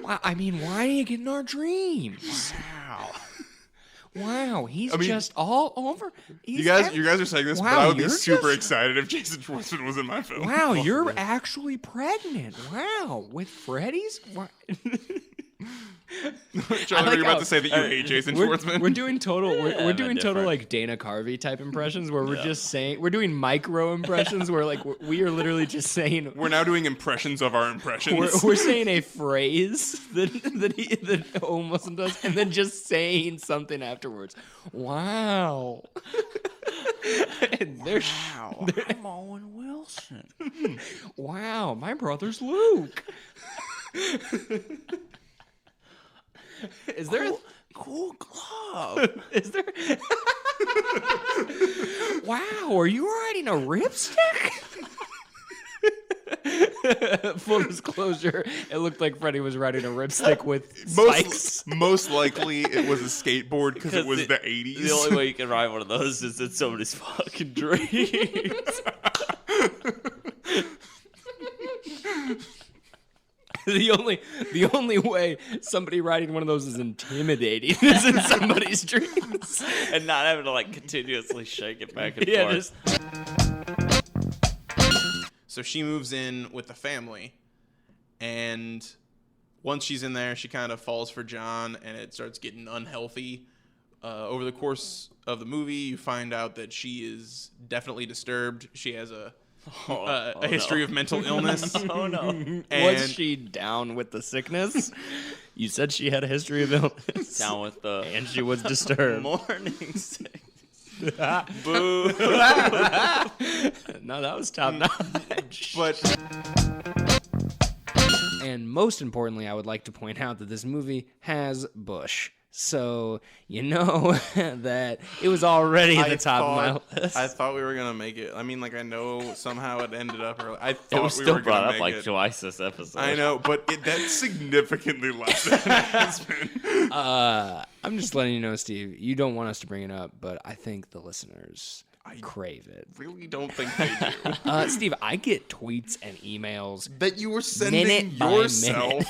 Wow, I mean, why do you get in our dreams? Wow, he's just all over. You guys are saying this, but Wow, I would be you're super just- excited if Jason Schwartzman was in my film. Wow, you're actually pregnant. Wow, with Freddy's? Wow. Charlie, were you about to say that you hate Jason We're Schwartzman? doing total. We're I'm doing total indifferent. like Dana Carvey type impressions where we're just saying we're doing micro impressions where like we are literally just saying We're now doing impressions of our impressions. we're saying a phrase that Owen Wilson does and then just saying something afterwards. Wow. And I'm Owen Wilson. wow, my brother's Luke. Is there Cool glove. Is there? Wow, are you riding a ripstick? Full disclosure, it looked like Freddy was riding a ripstick with spikes. Most likely, it was a skateboard because it was the 80s. The only way you can ride one of those is in somebody's fucking dreams. The only way somebody riding one of those is intimidating is in somebody's dreams. And not having to like continuously shake it back and Yeah, forth. So she moves in with the family, and once she's in there, she kind of falls for John, and it starts getting unhealthy. Over the course of the movie, you find out that she is definitely disturbed. She has a history of mental illness. Oh no. And Was she down with the sickness? You said she had a history of illness. Down with the And she was disturbed. morning sickness. Boo. No, that was top notch. but And most importantly, I would like to point out that this movie has Bush. So you know that it was already at the top of my list. I thought we were gonna make it. I mean, like I know somehow it ended up early. I It thought was we still were brought gonna up make like it. twice this episode. I know, but that's significantly less than it has been. I'm just letting you know, Steve. You don't want us to bring it up, but I think the listeners crave it. Really don't think they do. Steve, I get tweets and emails. That you were sending Minute by yourself,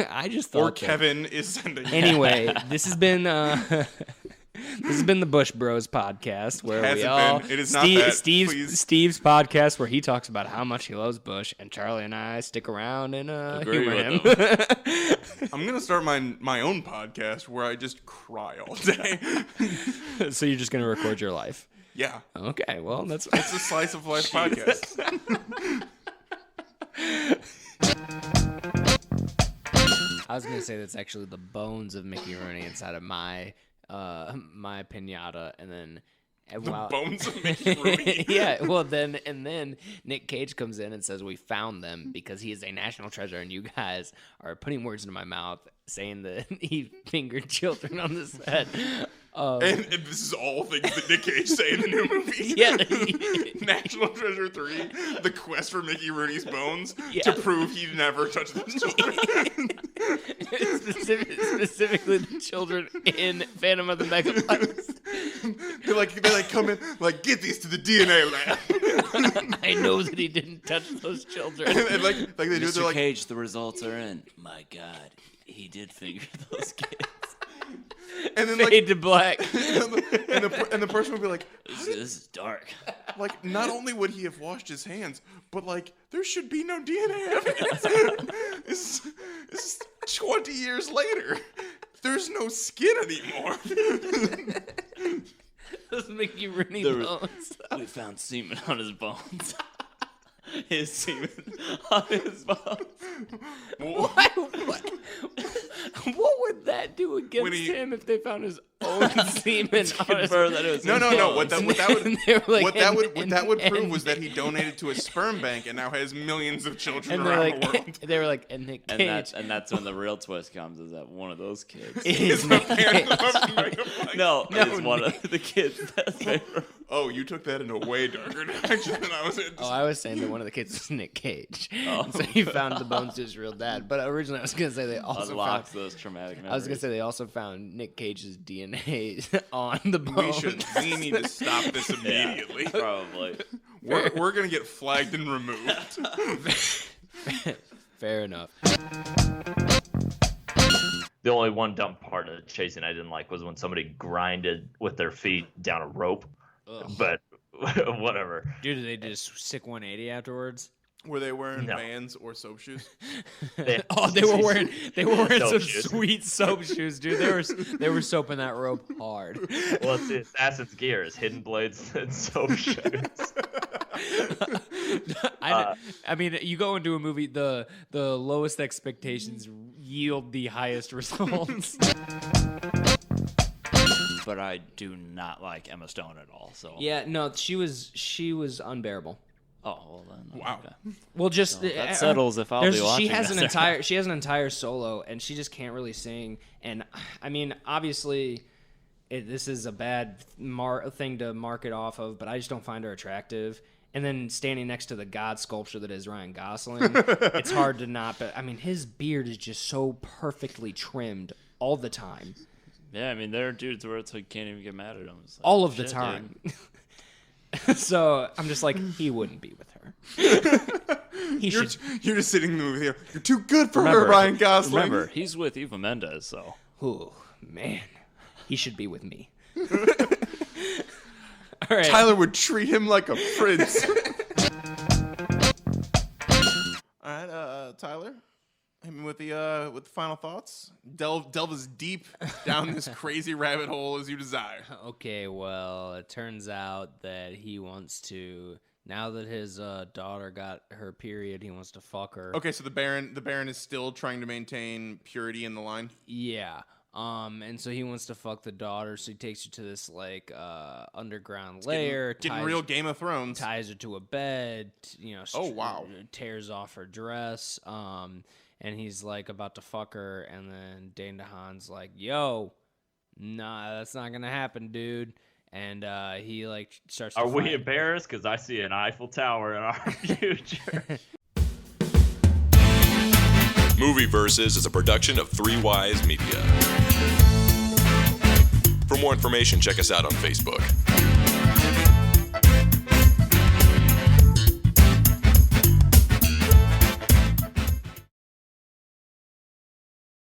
I just thought or that- Kevin is sending. Anyway, this has been the Bush Bros podcast where Hasn't we all been. It is not that. Please. Steve's podcast where he talks about how much he loves Bush, and Charlie and I stick around and Agree humor him. with I'm gonna start my own podcast where I just cry all day. So you're just gonna record your life. Yeah, Okay, well that's it's a slice of life podcast. I was gonna say that's actually the bones of Mickey Rooney inside of my my pinata, and then Bones of Mickey Rooney. yeah, well then Nick Cage comes in and says we found them because he is a national treasure, and you guys are putting words into my mouth saying that he fingered children on the set. And this is all things that Nick Cage say in the new movie. Yeah. National Treasure 3, The Quest for Mickey Rooney's Bones, Yeah. to prove he never touched those children. Specifically the children in Phantom of the Megaplex. they like come in, like, get these to the DNA lab. I know that he didn't touch those children. and like they do, they're Mr. like, Cage, the results are in. My God, he did finger those kids. and then like, Fade to black. and the person would be like, This is dark. like, not only would he have washed his hands, but like, there should be no DNA evidence. This is 20 years later. There's no skin anymore. Those Mickey Rooney There was- bones. We found semen on his bones. His semen on his bones. What would that do against When he- him if they found his own semen. Confirm that it was No. What that would They were like, what that would prove and- was that he donated to a sperm bank and now has millions of children And they're around the like, world. they were like, and Nick Cage and that's when the real twist comes, is that one of those kids. is Nick Cage. No, No, it's one of the kids that's favorite. Oh, you took that in a way darker direction than I was. Oh, I was saying that one of the kids was Nick Cage. Oh. So he found the bones to his real dad. But originally, I was gonna say they also Unlocks found. those traumatic memories. I was gonna say they also found Nick Cage's DNA on the we bones. we need to stop this immediately. Probably. We're gonna get flagged and removed. Fair enough. The only one dumb part of chasing I didn't like was when somebody grinded with their feet down a rope. Ugh. But whatever. Dude, did they just sick 180 afterwards? Were they wearing No. Vans or soap shoes? Oh, they were wearing Soap some shoes. sweet soap shoes, dude. They were soaping that rope hard. Well, it's the Assassin's gear is hidden blades and soap shoes. I mean, you go into a movie, the lowest expectations yield the highest results. But I do not like Emma Stone at all. So Yeah, no, she was unbearable. Oh well then. Wow. Okay. Well, just That settles if I'll be watching. She has an this. she has an entire solo, and she just can't really sing. And I mean, obviously, this is a bad thing to mark it off of, but I just don't find her attractive. And then standing next to the god sculpture that is Ryan Gosling, it's hard to not. But I mean, his beard is just so perfectly trimmed all the time, Yeah, I mean there are dudes where it's like can't even get mad at him. It's like, all of the shit, time. So I'm just like, he wouldn't be with her. He You're should. you're just sitting in the movie here. You're too good for Remember, her, Ryan Gosling. Remember, he's with Eva Mendes, so Oh man, he should be with me. All right. Tyler would treat him like a prince. All right, Tyler, hit me with the final thoughts. Delve as deep down this crazy rabbit hole as you desire. Okay, well, it turns out that he wants to. Now that his daughter got her period, he wants to fuck her. Okay, so the Baron is still trying to maintain purity in the line. Yeah. And so he wants to fuck the daughter, so he takes her to this like underground lair, Getting real Game of Thrones. ties her to a bed, you know. Oh, wow. Tears off her dress. And he's like about to fuck her, and then Dane DeHaan's like, "Yo, nah, that's not gonna happen, dude." And he like starts. Are to we fight. embarrassed? Because I see an Eiffel Tower in our future. Movie Versus is a production of Three Wise Media. For more information, check us out on Facebook.